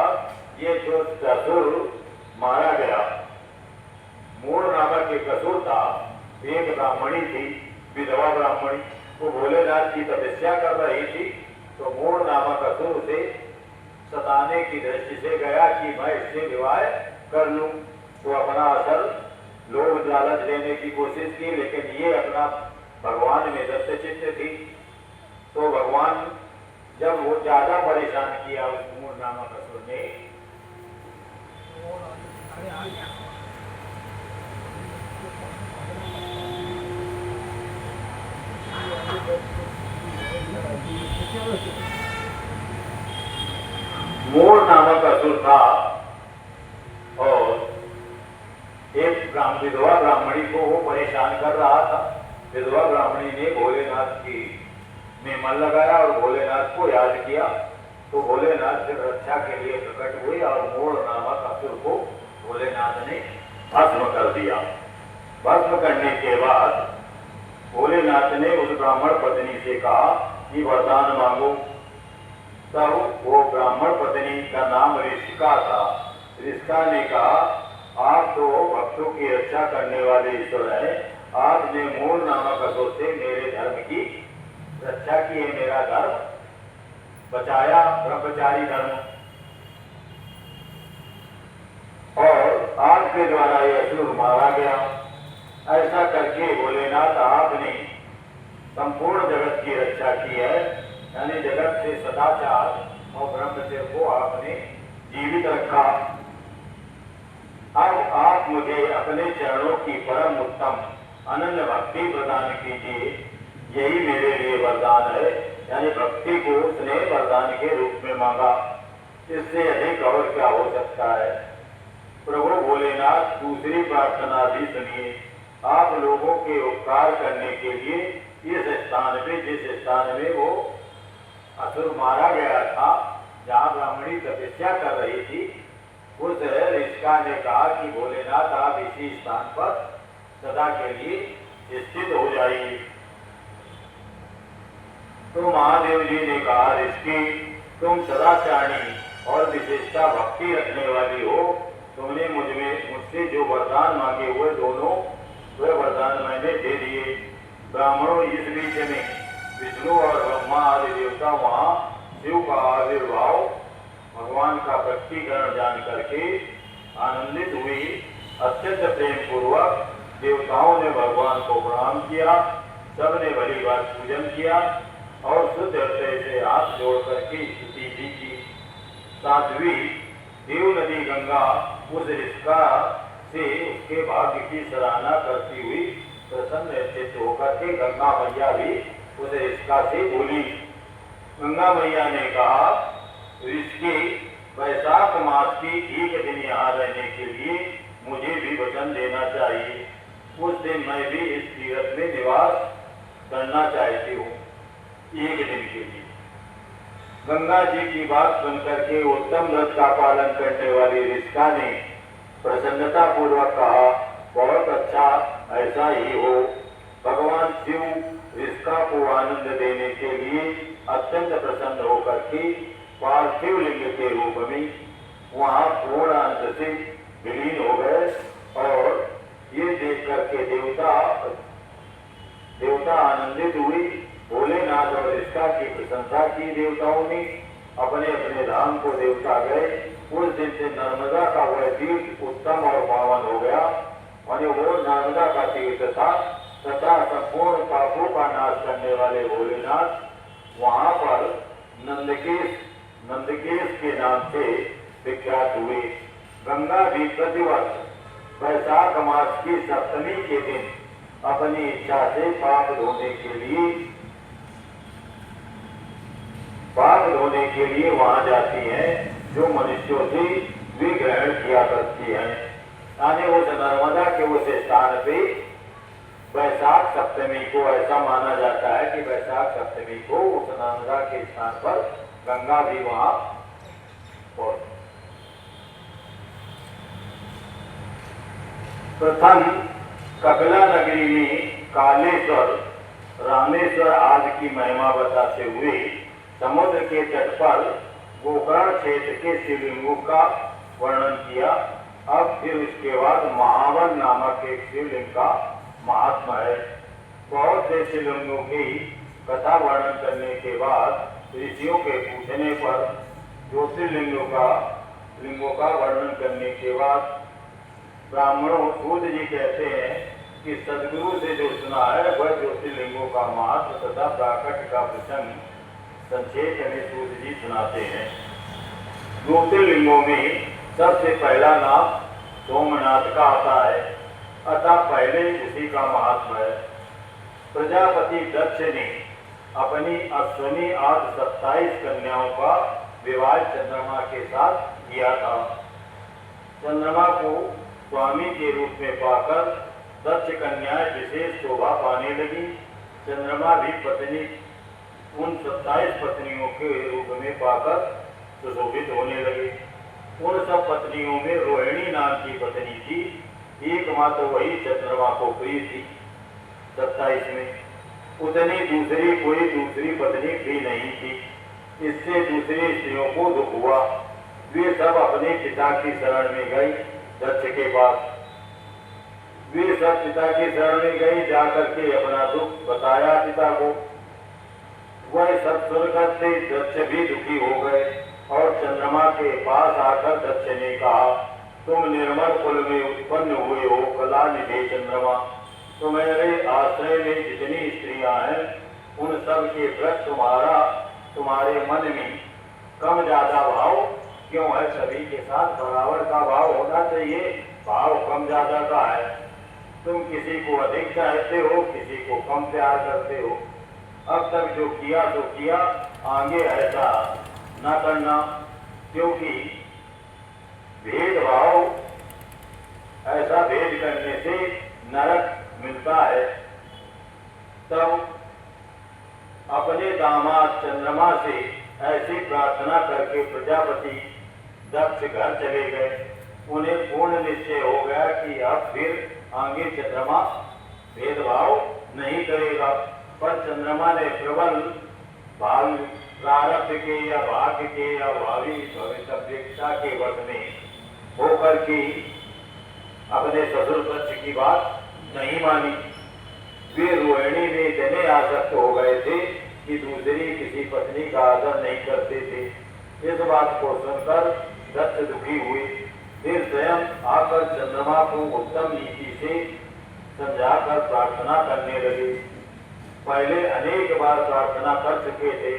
ये जो असुर मारा गया। मूढ़ नामक एक असुर था, एक ब्राह्मणी थी, विधवा ब्राह्मणी, वो भोलेनाथ की तपस्या कर रही थी, तो मूढ़ नामक असुर उसे सताने की दृष्टि से गया कि मैं इससे विवाह कर लूं। तो अपना असर लोग लालच लेने की कोशिश की, लेकिन ये अपना भगवान में दत्त चित्त थी। तो भगवान जब वो ज्यादा परेशान किया उस मूढ़ नामक असुर ने, मूढ़ नामक असुर था और एक विधवा ब्राह्मणी को वो परेशान कर रहा था। विधवा ब्राह्मणी ने भोलेनाथ की में मन लगाया और भोलेनाथ को याद किया, तो भोलेनाथ फिर रक्षा के लिए प्रकट हुए और मूल नामक असुर को भोलेनाथ ने भस्म कर दिया। भस्म करने के बाद भोलेनाथ ने उस ब्राह्मण पत्नी से कहा कि वरदान मांगो। तब वो ब्राह्मण पत्नी का नाम ऋषिका था। ऋषिका ने कहा, आप तो भक्तों की रक्षा करने वाले ईश्वर हैं, आपने मूल नामक असुर से मेरे धर्म की रक्षा की है, मेरा धर्म बचाया, ब्रह्मचारी धर्म, और आपके द्वारा यह असुर मारा गया। ऐसा करके भोलेनाथ आपने संपूर्ण जगत की रक्षा की है, यानी जगत से सदाचार और ब्रह्मचर्य को आपने जीवित रखा। अब आप मुझे अपने चरणों की परम उत्तम अनन्य भक्ति प्रदान कीजिए, यही मेरे लिए वरदान है। यानी भक्ति को उसने वरदान के रूप में मांगा, इससे अधिक और क्या हो सकता है। प्रभु भोलेनाथ दूसरी प्रार्थना भी सुनिए। आप लोगों के उपकार करने के लिए इस स्थान पे, जिस स्थान में वो असुर मारा गया था, जहाँ ब्राह्मणी तपस्या कर रही थी, उस ऋषिका ने कहा कि भोलेनाथ आप इसी स्थान पर सदा के लिए स्थित हो जाइए। तो महादेव जी ने कहा, ऋषि तुम सदाचारी और विशेषता भक्ति रखने वाली हो, तुमने मुझसे जो वरदान मांगे हुए दोनों वह वरदान मैंने दे दिए। ब्राह्मणों, इस बीच में विष्णु और ब्रह्मा आदि देवता वहाँ शिव का आविर्भाव, भगवान का प्रकटीकरण जान करके आनंदित हुई। अत्यंत प्रेम पूर्वक देवताओं ने भगवान को प्रणाम किया, सबने भली बात पूजन किया और शुद्ध हृदय से हाथ जोड़ करके स्तुति भी की। साध्वी देव नदी गंगा उस ऋषिका से उसके भाग्य की सराहना करती हुई प्रसन्न चित्त होकर के गंगा मैया भी उस ऋषिका से बोली। गंगा मैया ने कहा, ऋषि वैशाख मास की एक दिन यहाँ रहने के लिए मुझे भी वचन देना चाहिए। उस दिन मैं भी इस तीर्थ में निवास करना चाहती हूँ, एक दिन के लिए। गंगा जी की बात सुनकर के उत्तम व्रत का पालन करने वाली ऋषिका ने प्रसन्नता पूर्वक कहा, बहुत अच्छा, ऐसा ही हो। भगवान शिव ऋषिका को आनंद देने के लिए अत्यंत प्रसन्न होकर के पार्थिव लिंग के रूप में वहाँ पूर्ण अंत से विलीन हो गए। और ये देख करके देवता आनंदित हुई। भोलेनाथ और ऋषिका की प्रशंसा की देवताओं ने, अपने अपने धाम को देवता गए। उस दिन से नर्मदा का वह तीर्थ उत्तम और पावन हो गया, और वो नर्मदा का तीर्थ था तथा संपूर्ण पापों का नाश करने वाले भोलेनाथ वहाँ पर नंदकेश के नाम से विख्यात हुए। गंगा भी प्रतिवर्ष वैशाख मास की सप्तमी के दिन अपनी इच्छा से पाप धोने के लिए वहां जाती हैं, जो मनुष्यों से वे ग्रहण किया करती हैं। यानी उस नर्मदा के उस स्थान पे वैशाख सप्तमी को ऐसा माना जाता है कि वैशाख सप्तमी को उस नर्मदा के स्थान पर गंगा भी वहां प्रथम कपिला नगरी में कालेश्वर, रामेश्वर आदि की महिमा बताते हुए समुद्र के तट पर गोकर्ण क्षेत्र के शिवलिंगों का वर्णन किया। अब फिर उसके बाद महावन नामक एक शिवलिंग का महात्मा है। बहुत से शिवलिंगों की कथा वर्णन करने के बाद ऋषियों के पूछने पर ज्योतिर्लिंगों का वर्णन करने के बाद ब्राह्मणों सूद जी कहते हैं कि सदगुरु से जो सुना है वह ज्योतिर्लिंगों का महत्व तथा प्राकट्य का प्रसंग संक्षेप में सूद जी सुनाते हैं। ज्योतिर्लिंगों में सबसे पहला नाम सोमनाथ का आता है, अतः पहले उसी का महात्मा है। प्रजापति दक्ष ने अपनी अश्विनी आदि 27 कन्याओं का विवाह चंद्रमा के साथ किया था। चंद्रमा को स्वामी के रूप में पाकर दक्ष कन्याएं विशेष शोभा पाने लगी। चंद्रमा भी पत्नी उन 27 पत्नियों के रूप में पाकर सुशोभित होने लगे। उन सब पत्नियों में रोहिणी नाम की पत्नी थी, एकमात्र वही चंद्रमा को प्रिय थी। 27 में उतनी दूसरी कोई दूसरी पत्नी भी नहीं थी। इससे दूसरी स्त्रियों को दुख हुआ। वे सब अपने पिता की शरण में गई। दक्ष के पास वे सब पिता की शरण में गई, जाकर के अपना दुख बताया पिता को। वह सब सुनकर से दक्ष भी दुखी हो गए और चंद्रमा के पास आकर दक्ष ने कहा, तुम निर्मल कुल में उत्पन्न हुए हो कला निधे चंद्रमा, तुम्हारे आश्रय में जितनी स्त्रियां हैं उन सब के प्रति तुम्हारे मन में कम ज्यादा भाव क्यों है? सभी के साथ बराबर का भाव होना चाहिए, भाव कम ज्यादा का है। तुम किसी को अधिक चाहते हो, किसी को कम प्यार करते हो। अब तक जो किया तो किया, आगे ऐसा न करना, क्योंकि भेदभाव, ऐसा भेद करने से नरक मिलता है। तब अपने दामाद चंद्रमा से ऐसी प्रार्थना करके प्रजापति दक्ष घर चले गए। उन्हें पूर्ण निश्चय हो गया कि अब फिर आगे चंद्रमा भेदभाव नहीं करेगा। पर चंद्रमा ने प्रबल प्रारब्ध के या भाग्य के या भावी भविष्यवेक्षा के वश में होकर के अपने ससुर दक्ष की बात नहीं मानी। वे रोहिणी में इतने आसक्त हो गए थे कि दूसरी किसी पत्नी का आदर नहीं करते थे। इस बात को सुनकर दक्ष दुखी हुए। फिर स्वयं आकर चंद्रमा को उत्तम नीति से समझाकर प्रार्थना करने लगे। पहले अनेक बार प्रार्थना कर चुके थे,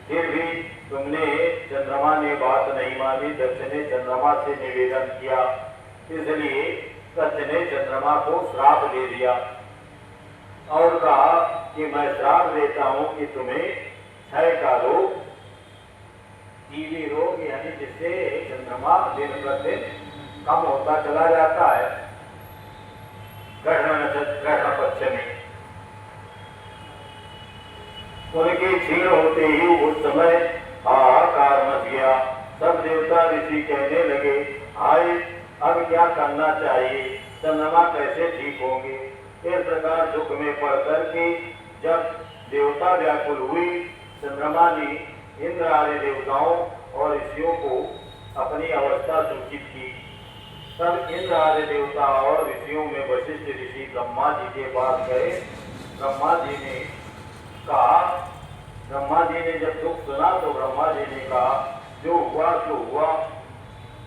फिर भी चंद्रमा ने बात नहीं मानी। दक्ष ने चंद्रमा से निवेदन किया, इसलिए दक्ष ने चंद्रमा को श्राप दे दिया और कहा कि मैं श्राप देता हूं कि तुम्हें क्षय का रोग, टीबी रोग, यानी जिससे चंद्रमा दिन प्रतिदिन कम होता चला जाता है। ग्रहण पक्ष में उनके क्षीण होते ही उस समय हाहाकार मच गया। सब देवता ऋषि कहने लगे, हाय अब क्या करना चाहिए, चंद्रमा कैसे ठीक होंगे। इस प्रकार दुख में पड़कर के जब देवता व्याकुल हुई, चंद्रमा ने इंद्र आदि देवताओं और ऋषियों को अपनी अवस्था सूचित की। तब इंद्र आदि देवता और ऋषियों में वशिष्ठ ऋषि ब्रह्मा जी के पास गए। ब्रह्मा जी ने जब दुख सुना तो ब्रह्मा जी ने कहा, जो हुआ सो हुआ।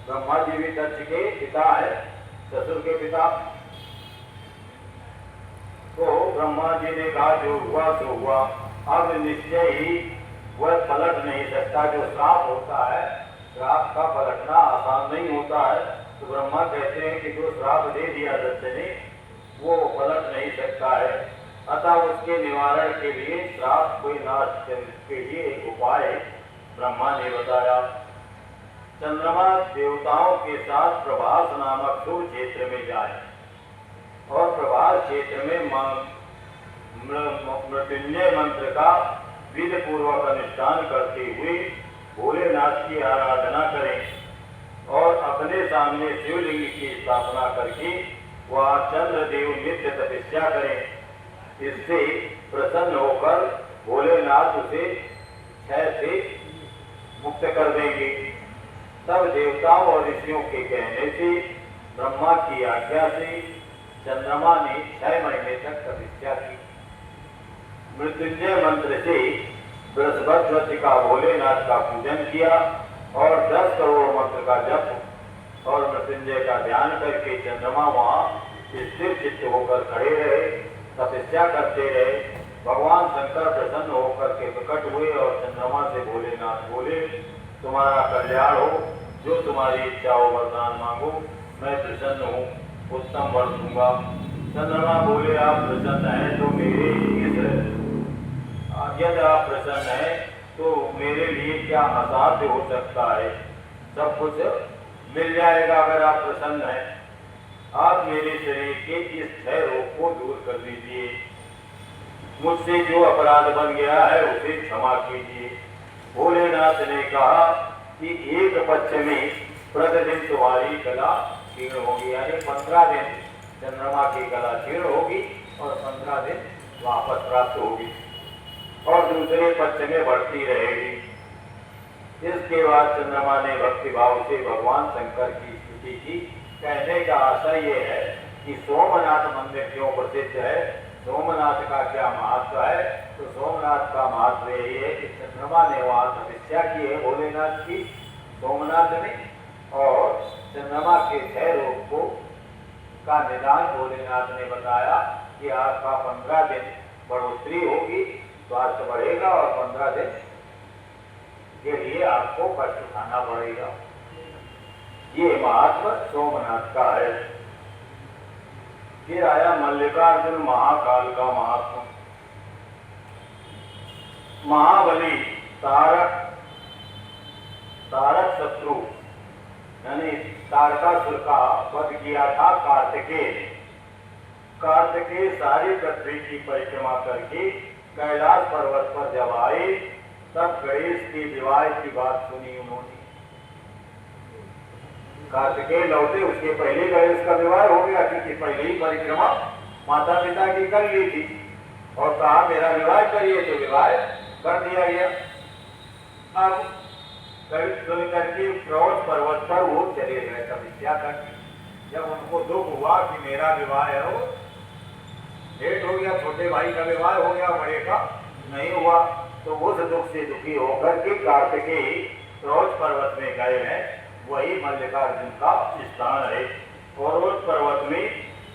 ब्रह्मा जी भी दक्ष के पिता है, ससुर के पिता। तो ब्रह्मा जी ने कहा, जो हुआ सो हुआ। अब निश्चय ही वह पलट नहीं सकता। जो श्राप होता है, श्राप का पलटना आसान नहीं होता है। तो ब्रह्मा कहते हैं कि जो श्राप दे दिया दक्ष ने, वो पलट नहीं सकता है। अतः उसके निवारण के लिए, श्राप कोई नाश के लिए एक उपाय ब्रह्मा ने बताया। चंद्रमा देवताओं के साथ प्रभास नामक शुभ क्षेत्र में जाए और प्रभास क्षेत्र में मृत्युंजय मंत्र का विधि पूर्वक अनुष्ठान करते हुए भोलेनाथ की आराधना करें और अपने सामने शिवलिंग की स्थापना करके वहाँ चंद्रदेव नित्य तपस्या करें। इससे प्रसन्न होकर भोलेनाथ उसे क्षय से मुक्त कर देंगे। तब देवताओं और ऋषियों के कहने से, ब्रह्मा की आज्ञा से चंद्रमा ने 6 महीने तक तपस्या की। मृत्युंजय मंत्र से बृहस्पति का भोलेनाथ का पूजन किया और 10 करोड़ मंत्र का जप और मृत्युंजय का ध्यान करके चंद्रमा वहाँ स्थिर चित्त होकर खड़े रहे, तपस्या करते रहे। भगवान शंकर प्रसन्न होकर के प्रकट हुए और चंद्रमा से भोलेनाथ बोले, तुम्हारा कल्याण हो, जो तुम्हारी इच्छा हो वरदान मांगो, मैं प्रसन्न हूँ, उत्तम वर दूंगा। चंद्रमा बोले, आप प्रसन्न हैं तो मेरे यदि आप प्रसन्न हैं तो मेरे लिए क्या असाध्य हो सकता है, सब कुछ मिल जाएगा अगर आप प्रसन्न हैं। आप मेरे शरीर के इस क्षय रोग को दूर कर दीजिए, मुझसे जो अपराध बन गया है उसे क्षमा कीजिए। भोलेनाथ ने कहा, कि एक पक्ष में प्रतिदिन तुम्हारी कला क्षीण होगी, यानी 15 दिन चंद्रमा की कला क्षीण होगी और 15 दिन वापस प्राप्त होगी और दूसरे पक्ष में बढ़ती रहेगी। इसके बाद चंद्रमा ने भक्ति भाव से भगवान शंकर की स्तुति की। कहने का आशय ये है कि सोमनाथ मंदिर क्यों प्रसिद्ध है, सोमनाथ का क्या महत्व है। तो सोमनाथ का महत्व यही है कि चंद्रमा ने वहां तपस्या की है भोलेनाथ की, सोमनाथ ने, और चंद्रमा के 6 रोग को का निदान भोलेनाथ ने बताया कि आपका 15 दिन बढ़ोतरी होगी, स्वास्थ्य बढ़ेगा और 15 दिन के लिए आपको कष्ट उठाना पड़ेगा। ये महत्व सोमनाथ का है। फिर आया मल्लिकार्जुन महाकाल का महत्व। महाबली तारक शत्रु यानी तारकासुर का वध किया था कार्तिकेय। कार्तिकेय सारी पृथ्वी की परिक्रमा करके कैलाश पर्वत पर जब आए तब गणेश के विवाह की बात सुनी उन्होंने। कार्तिकेय लौटे उसके पहले गणेश का विवाह हो गया, क्योंकि पहले ही परिक्रमा माता पिता की कर ली थी और कहा मेरा विवाह करिए, तो विवाह कर दिया गया। अब सुन करके क्रौच पर्वत पर वो चले गए तपस्या करके। जब उनको दुख हुआ कि मेरा विवाह हो लेट हो गया, छोटे भाई का विवाह हो गया, बड़े का नहीं हुआ, तो उस दुख से दुखी होकर के कार्तिकेय क्रौच पर्वत में गए हैं। वही मल्लिकार्जुन का स्थान है और उस पर्वत में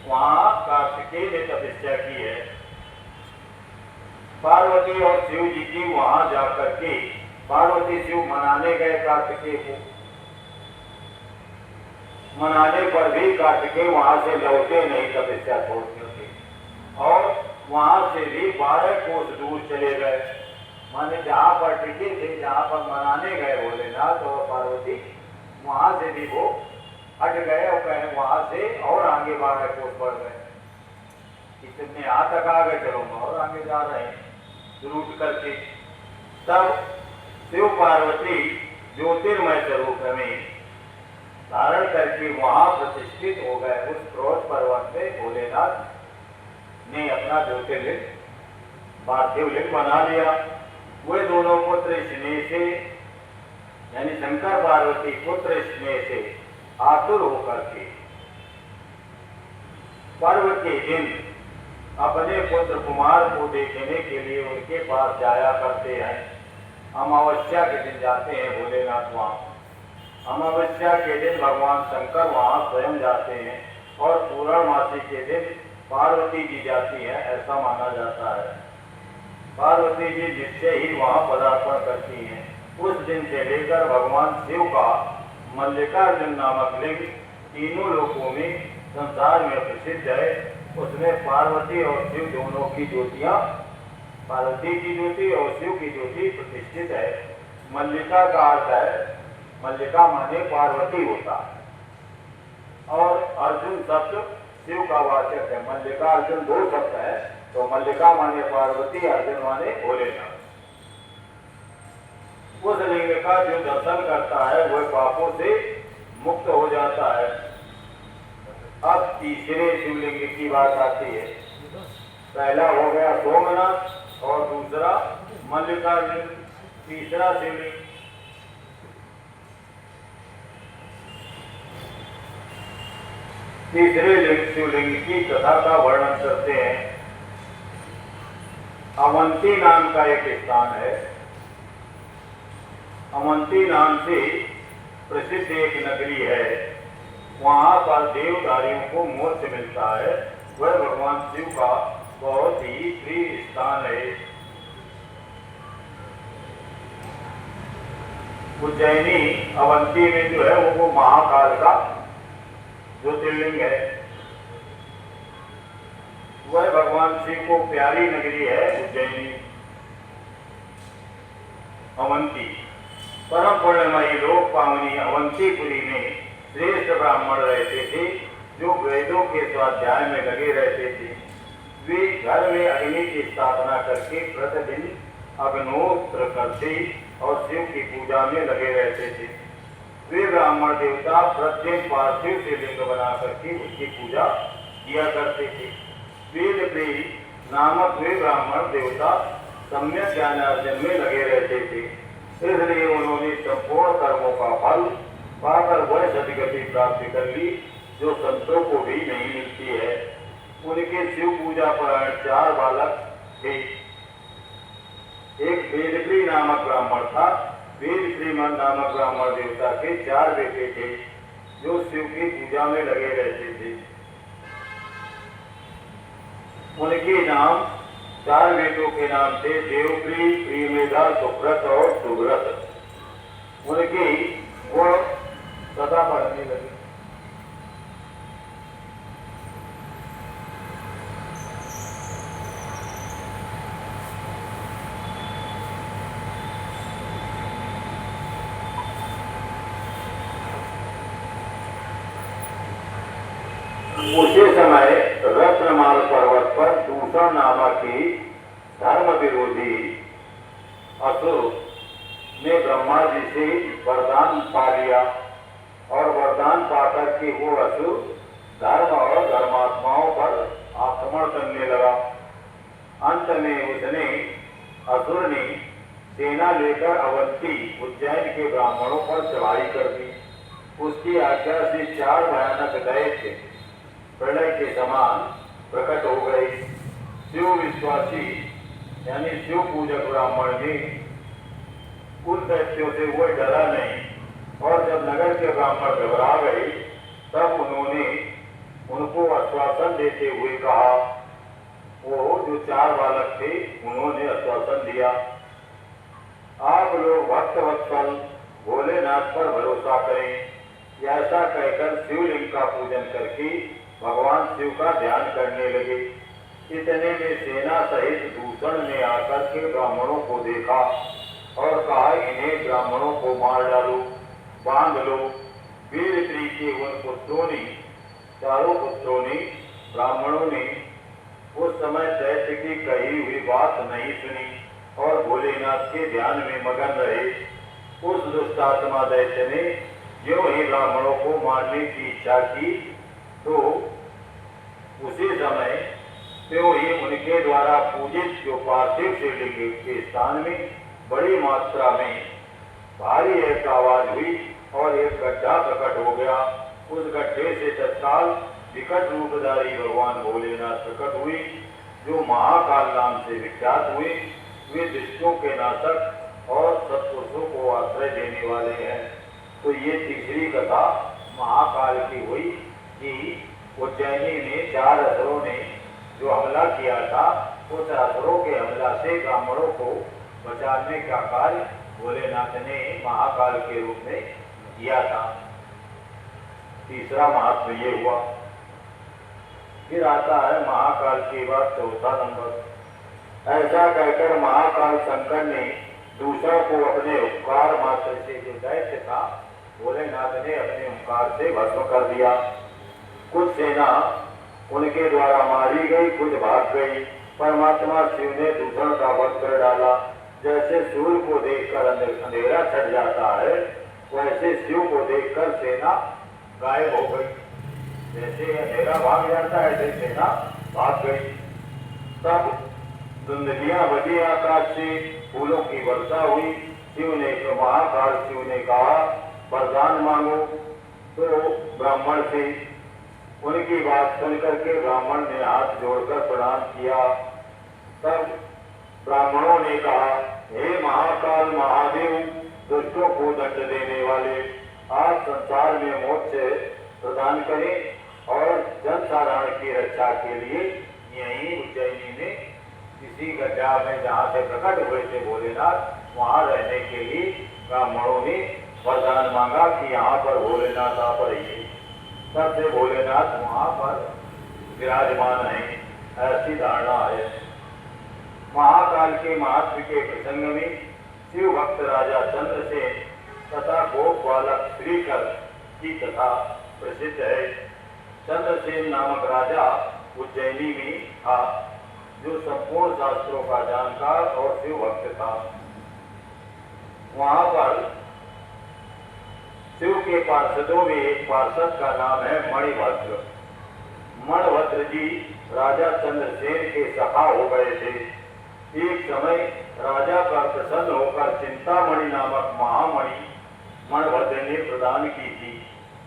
वहां कार्तिकेय ने तपस्या की है। पार्वती और शिव जी की वहां जाकर के पार्वती शिव मनाने गए कार्तिकेय को। मनाने पर भी कार्तिकेय वहां से लौटे नहीं तपस्या छोड़कर के, और वहां से भी 12 कोस दूर चले गए। माने जहां पर टिके थे, जहां पर मनाने गए भोलेनाथ और पार्वती, वहां से भी वो हट गए और कहे वहां से और आगे 12 कोस बढ़ गए। इतने यहाँ तक आ गए, चलो और आगे जा रहे हैं रूट करके। तब शिव पार्वती ज्योतिर्मय स्वरूप में धारण करके वहां प्रतिष्ठित हो गए। उस क्रौच पर्वत में भोलेनाथ ने अपना ज्योतिर्लिंग पार्थिव लिंग बना लिया। वे दोनों पुत्र स्नेह से यानी शंकर पार्वती पुत्र स्नेह से आतुर होकर के पर्व के दिन अपने पुत्र कुमार को देखने के लिए उनके पास जाया करते हैं। अमावस्या के दिन जाते हैं भोलेनाथ वहां। अमावस्या के दिन भगवान शंकर वहां स्वयं जाते हैं और पूर्णमासी के दिन पार्वती जी जाती है, ऐसा माना जाता है। पार्वती जी जिससे ही वहां पदार्पण करती हैं। उस दिन से लेकर भगवान शिव का मल्लिकार्जुन नामक लिंग तीनों लोकों में संसार में प्रसिद्ध है। उसमें पार्वती और शिव दोनों की ज्योतियां, पार्वती की ज्योति और शिव की ज्योति प्रतिष्ठित है। मल्लिका का अर्थ है, मल्लिका माने पार्वती होता है और अर्जुन शब्द शिव का वाचक है। मल्लिका अर्जुन 2 शब्द है, तो मल्लिका माने पार्वती, अर्जुन माने भोलेनाथ। उस लिंग का जो दर्शन करता है वह पापों से मुक्त हो जाता है। अब तीसरे शिवलिंग की बात आती है। पहला हो गया सोमनाथ और दूसरा मल्लिकार्जुन, तीसरा शिवलिंग। तीसरे शिवलिंग की कथा का वर्णन करते हैं। अवंती नाम का एक स्थान है। अवंती नाम से प्रसिद्ध एक नगरी है। वहां पर देवदारियों को मोक्ष मिलता है। वह भगवान शिव का बहुत ही प्रिय स्थान है। उज्जैनी अवंती में जो है वो महाकाल का ज्योतिर्लिंग है। वह भगवान शिव को प्यारी नगरी है उज्जैनी अवंती। परम पुण्यमयी लोक पावनी अवंतीपुरी में श्रेष्ठ ब्राह्मण रहते थे जो वेदों के स्वाध्याय में लगे रहते थे। वे घर में अग्नि की स्थापना करके प्रतिदिन अग्नोत्र करते और शिव की पूजा में लगे रहते थे। वे ब्राह्मण देवता प्रत्येक पार्थिव शिवलिंग बना करके उसकी पूजा किया करते थे। वेदप्रिय नामक वे ब्राह्मण देवता सम्यक ज्ञानार्जन में लगे रहते थे, इसलिए उन्होंने संपूर्ण कर्मों का फल पाकर वह सदगति प्राप्त कर ली जो संतों को भी नहीं मिलती है। उनके शिव पूजा परायण 4 बालक थे। एक वेदप्रिय नामक ब्राह्मण था। वेदप्रिय नामक ब्राह्मण देवता के 4 बेटे थे जो शिव की पूजा में लगे रहते थे। उनके नाम 4 बेटों के नाम थे देवप्रिय, प्रियमेधा, सुव्रत और सुव्रत। उनके गुण सदा बढ़ने लगे। उसी समय रत्नमाल पर्वत पर दूषण नामक ही धर्म विरोधी असुर ने ब्रह्मा जी से वरदान पा लिया और वरदान पाकर के वो असुर धर्म और धर्मात्माओं पर आक्रमण करने लगा। अंत में उसने असुर ने सेना लेकर अवंती उज्जैन के ब्राह्मणों पर चढ़ाई कर दी। उसकी आज्ञा से 4 भयानक दैत्य प्रलय के समान प्रकट हो गए। शिव विश्वासी यानी शिव पूजक ब्राह्मण ने उन दैत्यों से वो डरा नहीं और जब नगर के ब्राह्मण घबरा गए तब उन्होंने उनको आश्वासन देते हुए कहा, वो जो 4 बालक थे उन्होंने आश्वासन दिया, आप लोग भक्त वत्सल भोलेनाथ पर भरोसा करें। ऐसा कहकर शिवलिंग का पूजन करके भगवान शिव का ध्यान करने लगे। इतने में सेना सहित दूषण ने आकर के ब्राह्मणों को देखा और कहा, इन्हें ब्राह्मणों को मार डालो, बांध लो। वेदप्रिय के उन पुत्रों ने, 4 पुत्रों ने, ब्राह्मणों ने उस समय दैत्य की कही हुई बात नहीं सुनी और भोलेनाथ के ध्यान में मगन रहे। उस दुष्टात्मा दैत्य ने जो ही ब्राह्मणों को मारने की इच्छा की तो उसी समय त्यों ही उनके द्वारा पूजित जो पार्थिव शिवलिंग के स्थान में बड़ी मात्रा में भारी एक आवाज हुई और एक गड्ढा प्रकट हो गया। उस गड्ढे से तत्काल विकट रूपधारी भगवान भोलेनाथ प्रकट हुए जो महाकाल नाम से विख्यात हुए। वे दुष्टों के नाशक और सत्पुरुषों को आश्रय देने वाले हैं। तो ये तीसरी कथा महाकाल की हुई कि उज्जैनी में 4 असुरों ने जो हमला किया था, उस असुरों के हमला से ब्राह्मणों को बचाने का कार्य भोलेनाथ ने महाकाल के रूप में किया था। तीसरा महात्म ये हुआ। फिर आता है महाकाल के बाद चौथा नंबर। ऐसा कहकर महाकाल शंकर ने दूसरा को अपने उपकार मात्र से, जो दैत्य था, भोलेनाथ ने अपने उपकार से भस्म कर दिया। कुछ सेना उनके द्वारा मारी गई, कुछ भाग गई। परमात्मा शिव ने दूषण का वध कर डाला। जैसे सूर्य को देखकर अंधेरा छट जाता है, वैसे शिव को देखकर सेना गायब हो गई। जैसे अंधेरा भाग जाता है, ऐसे सेना भाग गई। तब धुंधलियां बजी आकाश से, फूलों की वर्षा हुई। शिव ने, महाकाल शिव ने कहा, वरदान मांगो। तो ब्राह्मण से उनकी बात सुनकर के ब्राह्मण ने हाथ जोड़कर प्रणाम किया। तब ब्राह्मणों ने कहा, हे महाकाल महादेव, दुष्टों को दंड देने वाले, आप संसार में मोक्ष प्रदान करें और जनसाधारण की रक्षा के लिए यहीं उज्जैनी में किसी गड्ढा में जहाँ से प्रकट हुए थे भोलेनाथ, वहाँ रहने के लिए ब्राह्मणों ने वरदान मांगा कि यहाँ पर भोलेनाथ आप रहिए। तब से भोलेनाथ वहाँ पर विराजमान है, ऐसी धारणा है। महाकाल के महात्म के प्रसंग में शिव भक्त राजा चंद्रसेन तथा गोप बालक श्रीकर की कथा प्रसिद्ध है। चंद्रसेन नामक राजा उज्जैनी में था, जो संपूर्ण शास्त्रों का जानकार और शिव भक्त था। वहां पर शिव के पार्षदों में एक पार्षद का नाम है मणिभद्र। मणिभद्र जी राजा चंद्रसेन के सखा हो गए थे। एक समय राजा का प्रसन्न होकर चिंतामणि नामक महामणि मणिभद्र ने प्रदान की थी,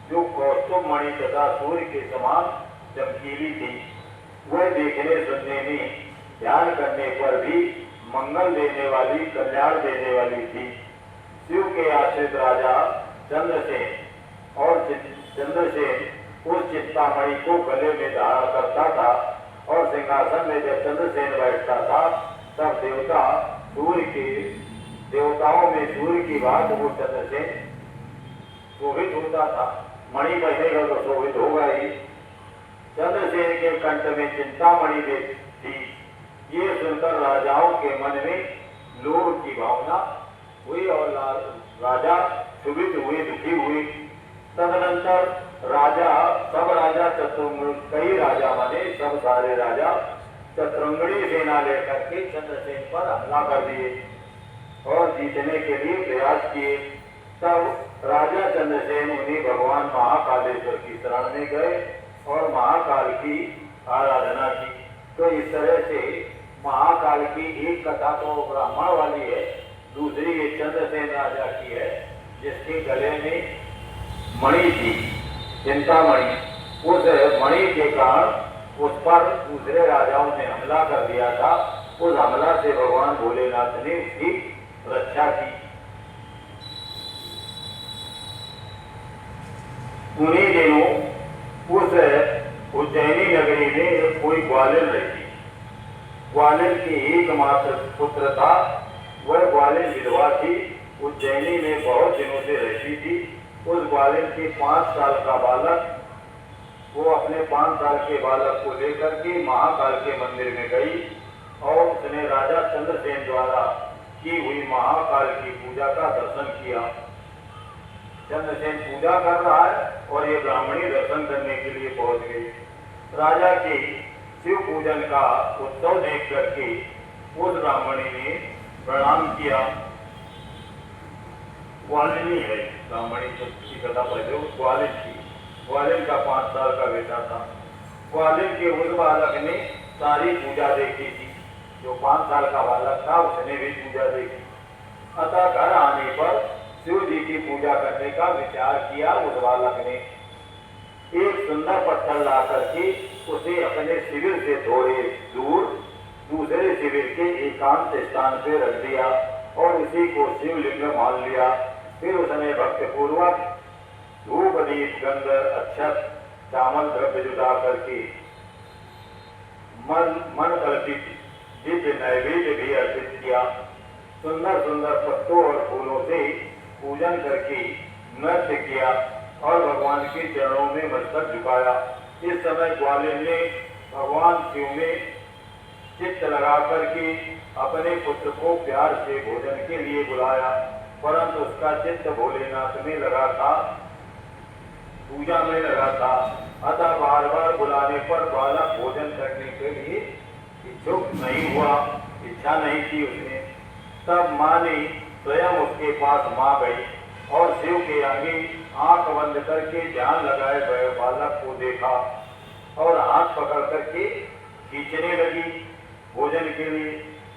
जो कौस्तुभ मणि तथा सूर्य के समान चमकीली थी। वह देखने सुनने में, ध्यान करने पर भी मंगल देने वाली, कल्याण देने वाली थी। शिव के आश्रित राजा चंद्रसेन और चंद्रसेन उस चिंतामणि को गले में धारण करता था और सिंहासन में जब चंद्रसेन बैठता था तब देवताओं में सूर्य की बात वो चंद्रसेन शोभित होता था। मणि पहनेगा तो शोभित होगा ही। चंद्रसेन के कंठ में चिंतामणि थी। ये सुनकर राजाओं के मन में लोभ की भावना हुई और राजा क्षुभित हुए, दुखी हुए। तदनंतर सब राजा कई राजा माने सब सारे राजा चतुरंगड़ी सेना लेकर के चंद्रसेन पर हमला कर दिए और जीतने के लिए प्रयास किए। तब राजा चंद्रसेन उन्हीं भगवान महाकालेश्वर की शरण में गए और महाकाल की आराधना की। तो इस तरह से महाकाल की एक कथा तो ब्राह्मण वाली है, दूसरी ये चंद्रसेन राजा की है, जिसके गले में मणि थी, चिंतामणि। उस मणि के कारण उस पर दूसरे राजाओं ने हमला कर दिया था। उस हमला से भगवान भोलेनाथ ने उसकी रक्षा की। उन्हीं दिनों उस उज्जैनी नगरी में कोई ग्वालिन रहती। ग्वालिन की एकमात्र पुत्र था। वह ग्वालिन विधवा थी, उज्जैनी में बहुत दिनों से रहती थी। उस ग्वालिन के 5 साल का बालक, वो अपने 5 साल के बालक को लेकर के महाकाल के मंदिर में गई और उसने राजा चंद्रसेन द्वारा की हुई महाकाल की पूजा का दर्शन किया। चंद्रसेन पूजा कर रहा है और ये ब्राह्मणी दर्शन करने के लिए पहुंच गई। राजा के शिव पूजन का उत्सव देख करके उस ब्राह्मणी ने प्रणाम किया। ग्वालिनी है ब्राह्मणी की कथा पढ़े, ग्वालिन की। ग्वालिन का 5 साल का बेटा था। ग्वालिन के उस बालक ने सारी पूजा देखी थी। जो 5 साल का बालक था उसने भी पूजा देखी। अतः घर आने पर शिव जी की पूजा करने का विचार किया। उस बालक ने एक सुंदर पत्थर ला करके उसे अपने शिविर से थोड़े दूर दूसरे शिविर के एकांत स्थान पे रख दिया और उसी को शिवलिंग मान लिया। फिर उसने भक्ति पूर्वक धूप, दीप, गंध, अक्षत, चावल द्रव्य जुटा करके मन कल्पित दिव्य नैवेद्य भी अर्पित किया। सुंदर सुंदर पत्तों और फूलों से पूजन करके नृत्य किया और भगवान के चरणों में मस्तक झुकाया। इस समय ग्वालिन ने भगवान शिव में चित्त लगा करके अपने पुत्र को प्यार से भोजन के लिए बुलाया, परंतु उसका चित्त भोलेनाथ में लगा था, पूजा में लगा था। अतः बार बार बुलाने पर बालक भोजन करने के लिए इच्छुक नहीं हुआ, इच्छा नहीं की उसने। तब माँ ने स्वयं उसके पास माँ गई और शिव के आगे आंख बंद करके ध्यान लगाए गए बालक को देखा और हाथ पकड़ करके खींचने लगी भोजन के लिए।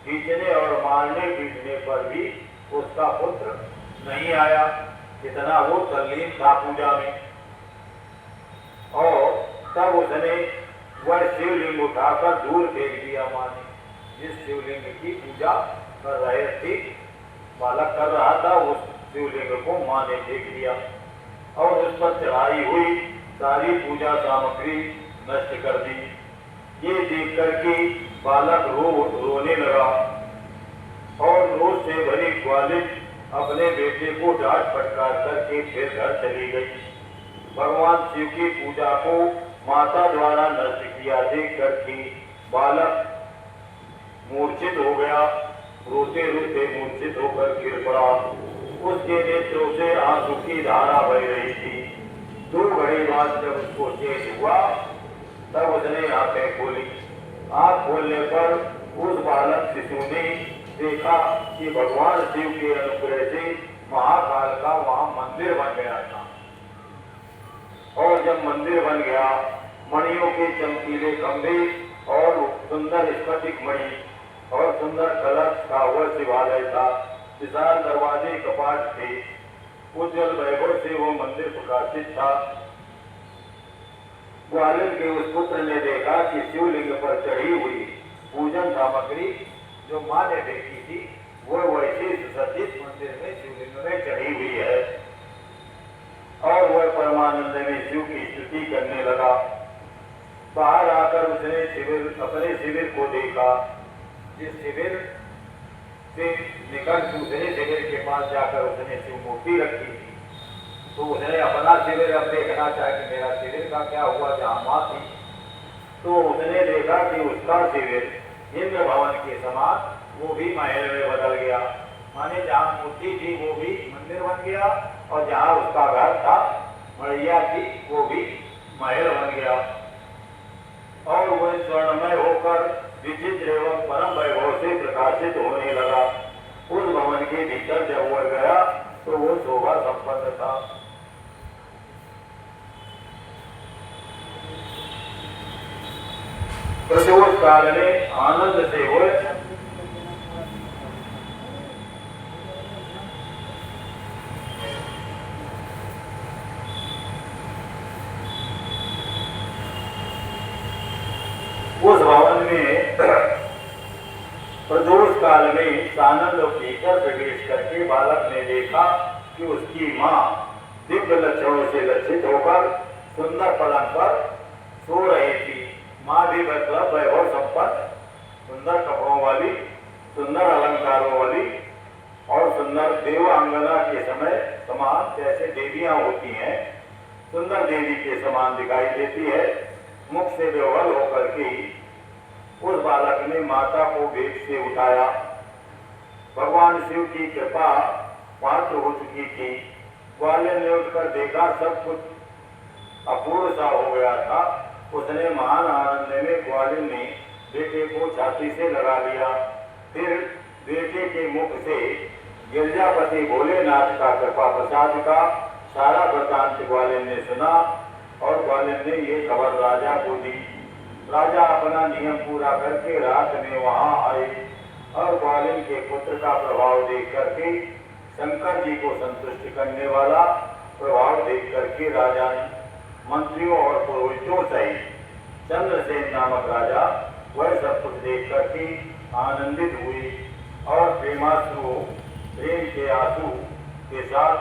खींचने और मारने पीटने पर भी उसका पुत्र नहीं आया। इतना वो तल्लीन था पूजा में। और तब उसने वह शिवलिंग उठाकर दूर फेंक दिया माँ ने। जिस शिवलिंग की पूजा कर रहे थे, बालक कर रहा था, उस शिवलिंग को माँ ने फेंक दिया और उस पर चढ़ाई हुई सारी पूजा सामग्री नष्ट कर दी। ये देख करके बालक रोने लगा और रोज से भरी ग्वालिन अपने बेटे को डांट फटकार करके फिर घर चली गई। भगवान शिव की पूजा को माता द्वारा नष्ट किया देख करके बालक मूर्छित हो गया। रोते रोते मूर्छित होकर गिर पड़ा। उसके नेत्रों से आंसू की धारा बह रही थी। 2 घड़ी बाद जब उसको चेत हुआ तब उसने आंखें खोली। आंख खोलने पर उस बालक शिशु ने देखा कि भगवान शिव के अनुग्रह से महाकाल का वहां मंदिर बन गया था। और जब मंदिर बन गया, मणियों के चमकीले खंभे और सुंदर स्फटिक मणि और सुंदर कलश का वह शिवालय था। विशाल दरवाजे कपाट थे। उज्जवल वैभव से वो मंदिर प्रकाशित था। ग्वालियर के उस पुत्र ने देखा कि शिवलिंग पर चढ़ी हुई पूजन सामग्री जो मां ने देखी थी वो वैसे सुसज्जित मंदिर में शिवलिंग में चढ़ी हुई है। और वह परमानंद में शिव की स्तुति करने लगा। बाहर आकर उसने अपने शिविर को देखा। जिस शिविर से निकल दूसरे शिविर के पास जाकर उसने शिव मूर्ति रखी थी, तो उसने अपना शिविर अब देखना चाहा कि मेरा शिविर का क्या हुआ जहां मां थी। तो उसने देखा कि उसका शिविर इंद्र भवन के समान वो भी महल में बदल गया। माने जहां मूर्ति थी वो भी मंदिर बन गया और जहां उसका घर था मड़ैया थी वो भी महल बन गया। और वह स्वर्णमय होकर विचित्र एवं परम वैभव से प्रकाशित होने लगा। उस भवन के भीतर जब वह गया तो वो शोभा संपन्न था। प्रदोष काल में आनंद से हुए उस भवन में प्रदोष काल में सानंद भीतर प्रवेश करके बालक ने देखा कि उसकी मां दिव्य लक्षणों से लक्षित होकर सुंदर पलंग पर सो रही थी। मां भी मतलब वैभव संपन्न, सुंदर कपड़ों वाली, सुंदर अलंकारों वाली और सुंदर देवांगना के समय समान जैसे देवियां होती हैं, सुंदर देवी के समान दिखाई देती है। मुख से बेवल होकर के उस बालक ने माता को वेग से उठाया। भगवान शिव की कृपा पात्र हो चुकी थी। ग्वालियर ने उठकर देखा, सब कुछ अपूर्व सा हो गया था। उसने महान आनंद में ग्वालियर ने बेटे को छाती से लगा लिया। फिर बेटे के मुख से गिरजापति भोलेनाथ का कृपा प्रसाद का सारा वृतांत ग्वालियर ने सुना और ग्वालियर ने ये खबर राजा को दी। राजा अपना नियम पूरा करके रात में वहां आए और ग्वालियर के पुत्र का प्रभाव देख करके, शंकर जी को संतुष्ट करने वाला प्रभाव देख करके राजा ने मंत्रियों और पुरोहितों सहित चंद्रसेन नामक राजा वह सब कुछ देख करके आनंदित हुए और प्रेमाश्रु, प्रेम के आंसू के साथ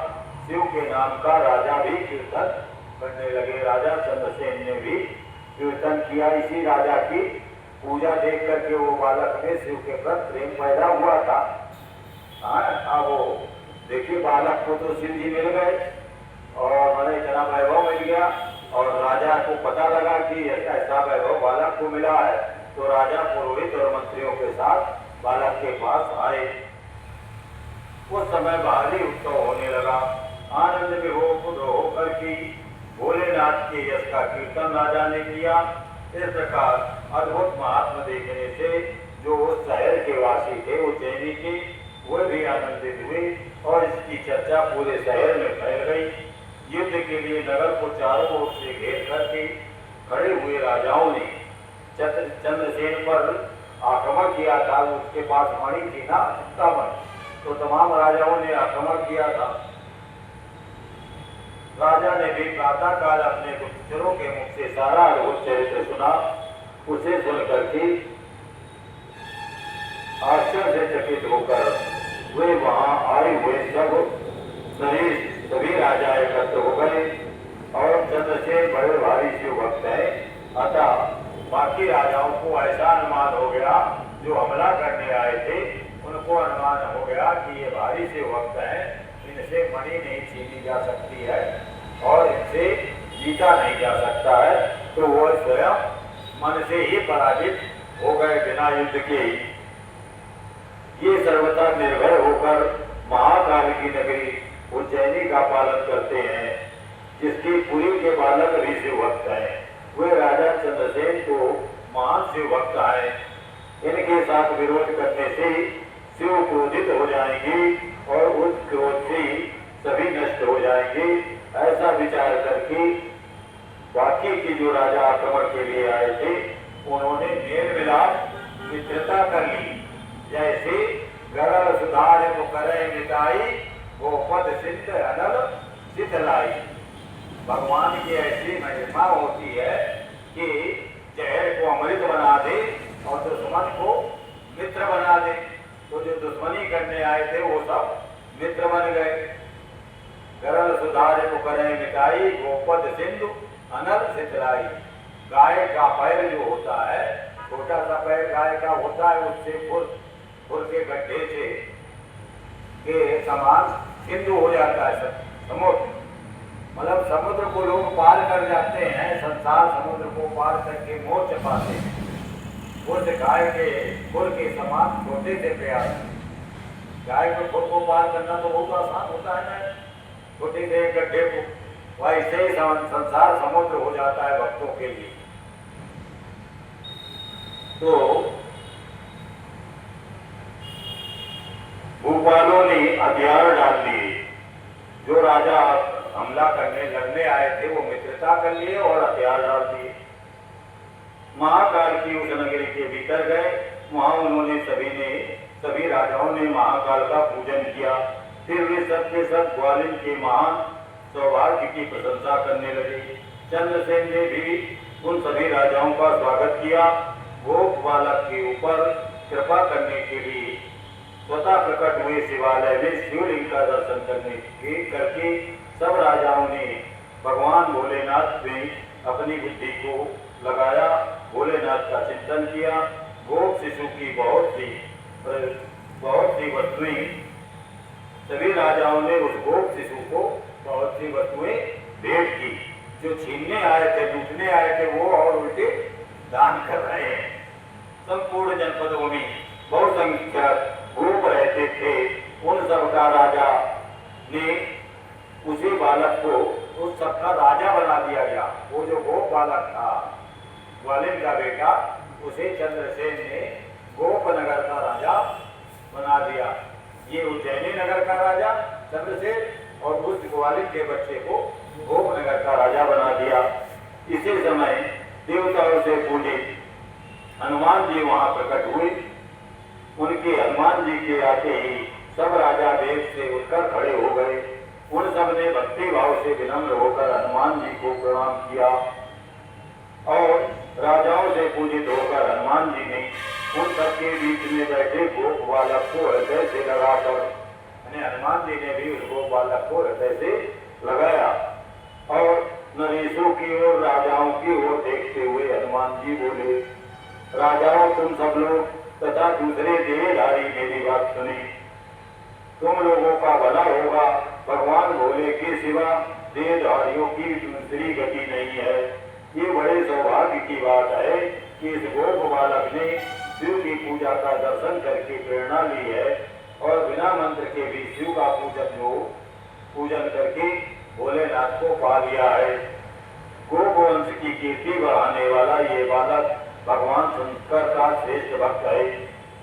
शिव के नाम का राजा भी कीर्तन करने लगे। राजा चंद्रसेन ने भी कीर्तन किया। इसी राजा की पूजा देख करके वो बालक में शिव के प्रति प्रेम पैदा हुआ था। अब वो देखिए बालक को तो शिव जी मिल गए और बड़े इतना वैभव मिल गया और राजा को पता लगा कि ऐसा वैभव बालक को मिला है। तो राजा पुरोहित और मंत्रियों के साथ बालक के पास आए। उस समय भारी उत्सव होने लगा। आनंद में होकर की भोलेनाथ के यश का कीर्तन राजा ने किया। इस प्रकार अद्भुत महात्मा देखने से जो उस शहर के वासी थे, उज्जैनी के, वह भी आनंदित हुए और इसकी चर्चा पूरे शहर में फैल गई। युद्ध के लिए नगर को चारों ओर से घेर करके खड़े हुए राजाओं ने चंद्रसेन पर आक्रमण किया था। उसके पास मणि थी ना, चिंतामणि, तो तमाम राजाओं ने आक्रमण किया था। राजा ने भी प्रातः काल अपने गुप्तचरों के मुख से सारा अद्भुत चरित्र सुना। उसे सुनकर के आश्चर्य से चकित होकर वे वहां आए हुए सभी राजा एकत्र हो गए और चंद्रसेन बड़े भारी शिव भक्त है। अतः बाकी राजाओं को ऐसा अनुमान हो गया, जो हमला करने आए थे उनको अनुमान हो गया कि ये भारी शिव भक्त है, इनसे मणि नहीं छीनी जा सकती है और इनसे जीता नहीं जा सकता है। तो वह स्वयं मन से ही पराजित हो गए बिना युद्ध के ही। ये सर्वथा निर्भय होकर महाकाल की नगरी उज्जैनी का पालन करते हैं, जिसकी पुरी के बालक भी शिव भक्त हैं। वे राजा चंद्रसेन को महान शिव भक्त हैं। इनके साथ विरोध करने से शिव क्रोधित हो जाएंगे और उस क्रोध से सभी नष्ट हो जाएंगे। ऐसा विचार करके बाकी के जो राजा आक्रमण के लिए आए थे उन्होंने मेल मिलाप मित्रता कर ली। जैसे गरल सुधार करे मिटाई वो पद सिद्ध अनल सितलाई। भगवान की ऐसी महिमा होती है कि जहर को अमृत बना दे और दुश्मन को मित्र बना दे। तो जो दुश्मनी करने आए थे वो सब मित्र बन गए। गरल सुधार को करे मिटाई गोपद सिंधु अनल सितलाई। गाय का पैर जो होता है, छोटा सा पैर गाय का होता है, उससे फुर के गड्ढे से के समान सिंधु हो जाता है समुद्र। मतलब समुद्र को लोग पार कर जाते हैं, संसार समुद्र को पार करके मोक्ष पाते हैं। उस गाय के खुर के समान छोटे से प्रयास। गाय के खुर को पार करना तो बहुत आसान होता है ना, छोटे से गड्ढे को। वैसे ही संसार समुद्र हो जाता है भक्तों के लिए। तो भूपालों ने हथियार डाल दिए। जो राजा हमला करने लड़ने आए थे वो मित्रता कर लिए और हथियार डाल दिए। महाकाल की उस नगरी के भीतर गए। वहां उन्होंने सभी राजाओं ने महाकाल का पूजन किया। फिर वे सबके सब ग्वालिन के महान सौभाग्य की प्रशंसा करने लगे। चंद्रसेन ने भी उन सभी राजाओं का स्वागत किया। गोप बालक के ऊपर कृपा करने के लिए स्वतः प्रकट हुए शिवालय में शिवलिंग का दर्शन करके सब राजाओं ने भगवान भोलेनाथ में अपनी बुद्धि को लगाया, भोलेनाथ का चिंतन किया। गोप शिशु की बहुत सी वस्तुएं, सभी राजाओं ने उस गोप शिशु को बहुत सी वस्तुएं भेंट की। जो छीनने आए थे, लूटने आए थे, वो और उल्टे दान कर रहे हैं। संपूर्ण जनपदों में बहुसंख्यक गोप रहते थे। उन सबका राजा ने उसी बालक को उस सबका राजा बना दिया गया। वो जो गोप बालक था, ग्वालिन का बेटा, उसे चंद्रसेन ने गोपनगर का राजा बना दिया। ये उज्जैनी नगर का राजा चंद्रसेन और उस ग्वालिन के बच्चे को गोपनगर का राजा बना दिया। इसी समय देवताओं से पूजित हनुमान जी वहां प्रकट हुए। उनके हनुमान जी के आते ही सब राजा वेग से उठकर खड़े हो गए। उन सब ने भक्ति भाव से विनम्र होकर हनुमान जी को प्रणाम किया और राजाओं से पूजित होकर हनुमान जी ने उन सबके बीच में बैठे गोप बालक को हृदय से लगाकर, हनुमान जी ने भी उस गोप बालक को हृदय से लगाया और नरेशों की ओर, राजाओं की ओर देखते हुए हनुमान जी बोले, राजाओं तुम सब लोग तथा दूसरे देहधारी मेरी बात सुनी। तुम लोगों का भला होगा। भगवान भोले के सिवा देहधारियों की दूसरी गति नहीं है। ये बड़े सौभाग्य की बात है कि इस गोप बालक ने शिव की पूजा का दर्शन करके प्रेरणा ली है और बिना मंत्र के भी शिव का पूजन करके भोलेनाथ को पा लिया है। गोप वंश की कीर्ति बढ़ाने वाला ये बालक भगवान शंकर का श्रेष्ठ भक्त है।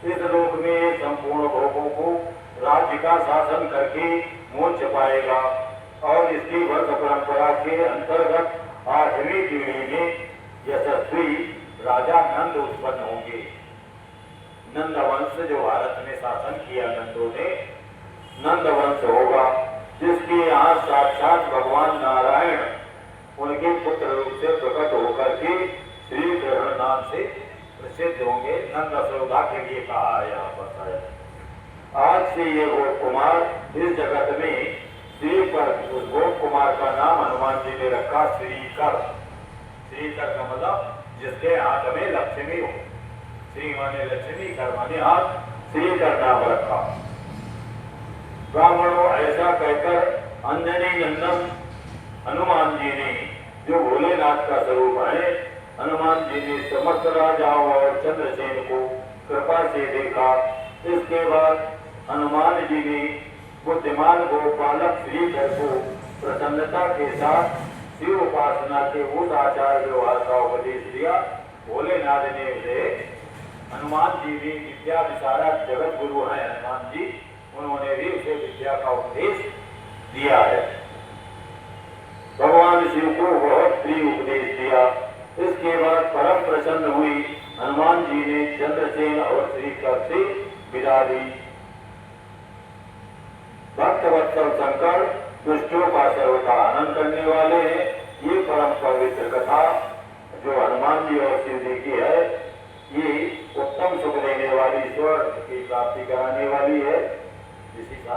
इस लोक में संपूर्ण भोगों को राज्य का शासन करके मोक्ष पाएगा और इसकी वंश परंपरा के अंतर्गत 8वीं पीढ़ी में यशस्वी राजा नंद उत्पन्न होंगे। नंद वंश जो भारत में शासन किया नंदों ने, नंद वंश होगा जिसके यहाँ साक्षात भगवान नारायण उनके पुत्र रूप से प्रकट होकर के श्री कृष्ण नाम से प्रसिद्ध होंगे। नंद यशोदा के लिए कहा है यहाँ पर। आज से ये गोप कुमार इस जगत में श्री पर, उस गोप कुमार का नाम हनुमान जी ने रखा श्रीकर। श्रीकर का मतलब जिसके हाथ में लक्ष्मी हो। श्री माने लक्ष्मी, कर माने हाथ, श्रीकर नाम रखा। ब्राह्मणों ऐसा कहकर अंजनी नंदन हनुमान जी ने, जो भोलेनाथ का स्वरूप है, हनुमान जी ने समस्त राजाओं और चंद्रसेन को कृपा से देखा। इसके बाद हनुमान जी ने बुद्धिमान गोपालक श्रीधर को प्रसन्नता के साथ शिव उपासना के उस आचार व्यवहार का उपदेश दिया। भोलेनाथ ने उसे हनुमान जी भी विद्या विशारद जगत गुरु हैं हनुमान जी, उन्होंने भी उसे विद्या का उपदेश दिया है। भगवान शिव को बहुत प्रिय उपदेश दिया। इसके बाद परम प्रसन्न हुई हनुमान जी ने चंद्रसेन और श्रीकर से विदा दी। भक्तवत्सल शंकर दुष्टों का सर्वथा हनन करने वाले हैं। ये परम पवित्र कथा जो हनुमान जी और शिव जी की है, ये उत्तम सुख देने वाली, स्वर्ग की प्राप्ति कराने वाली है। इसी का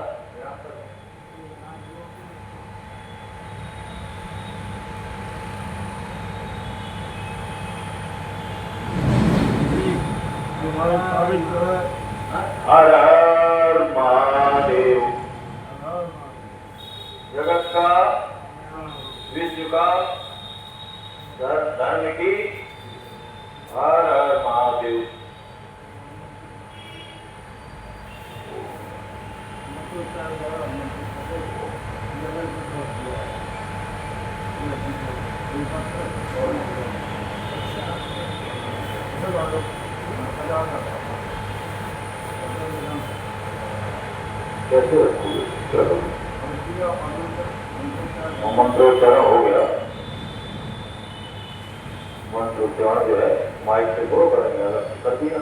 हर हर महादेव। जगत का, विश्व का, धर्म की, हर हर महादेव। कैसे रखोगे? चलो मंत्रोच्चारण हो गया। मंत्रोच्चारण जो है माइक से बोल करेंगे, अलग कर दिया।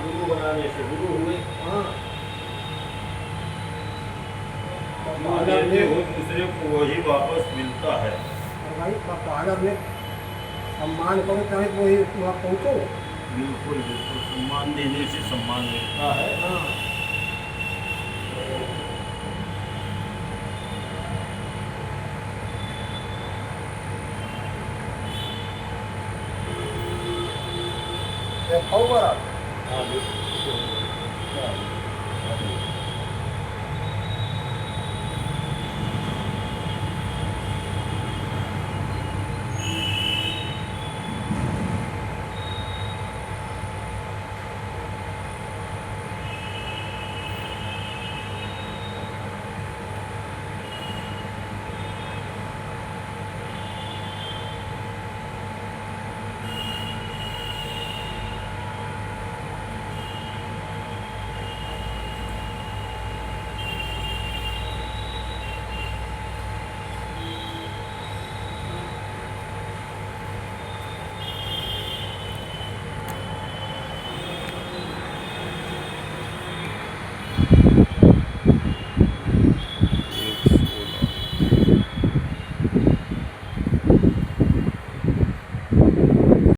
गुरु बनाने से गुरु हुए। दूसरे को वही वापस मिलता है। और भाई पहाड़ में सम्मान करो चाहे तो वही वहाँ पहुँचो। बिल्कुल बिल्कुल, सम्मान देने से सम्मान मिलता है। हाँ खाओ बड़ा। हाँ बिल्कुल।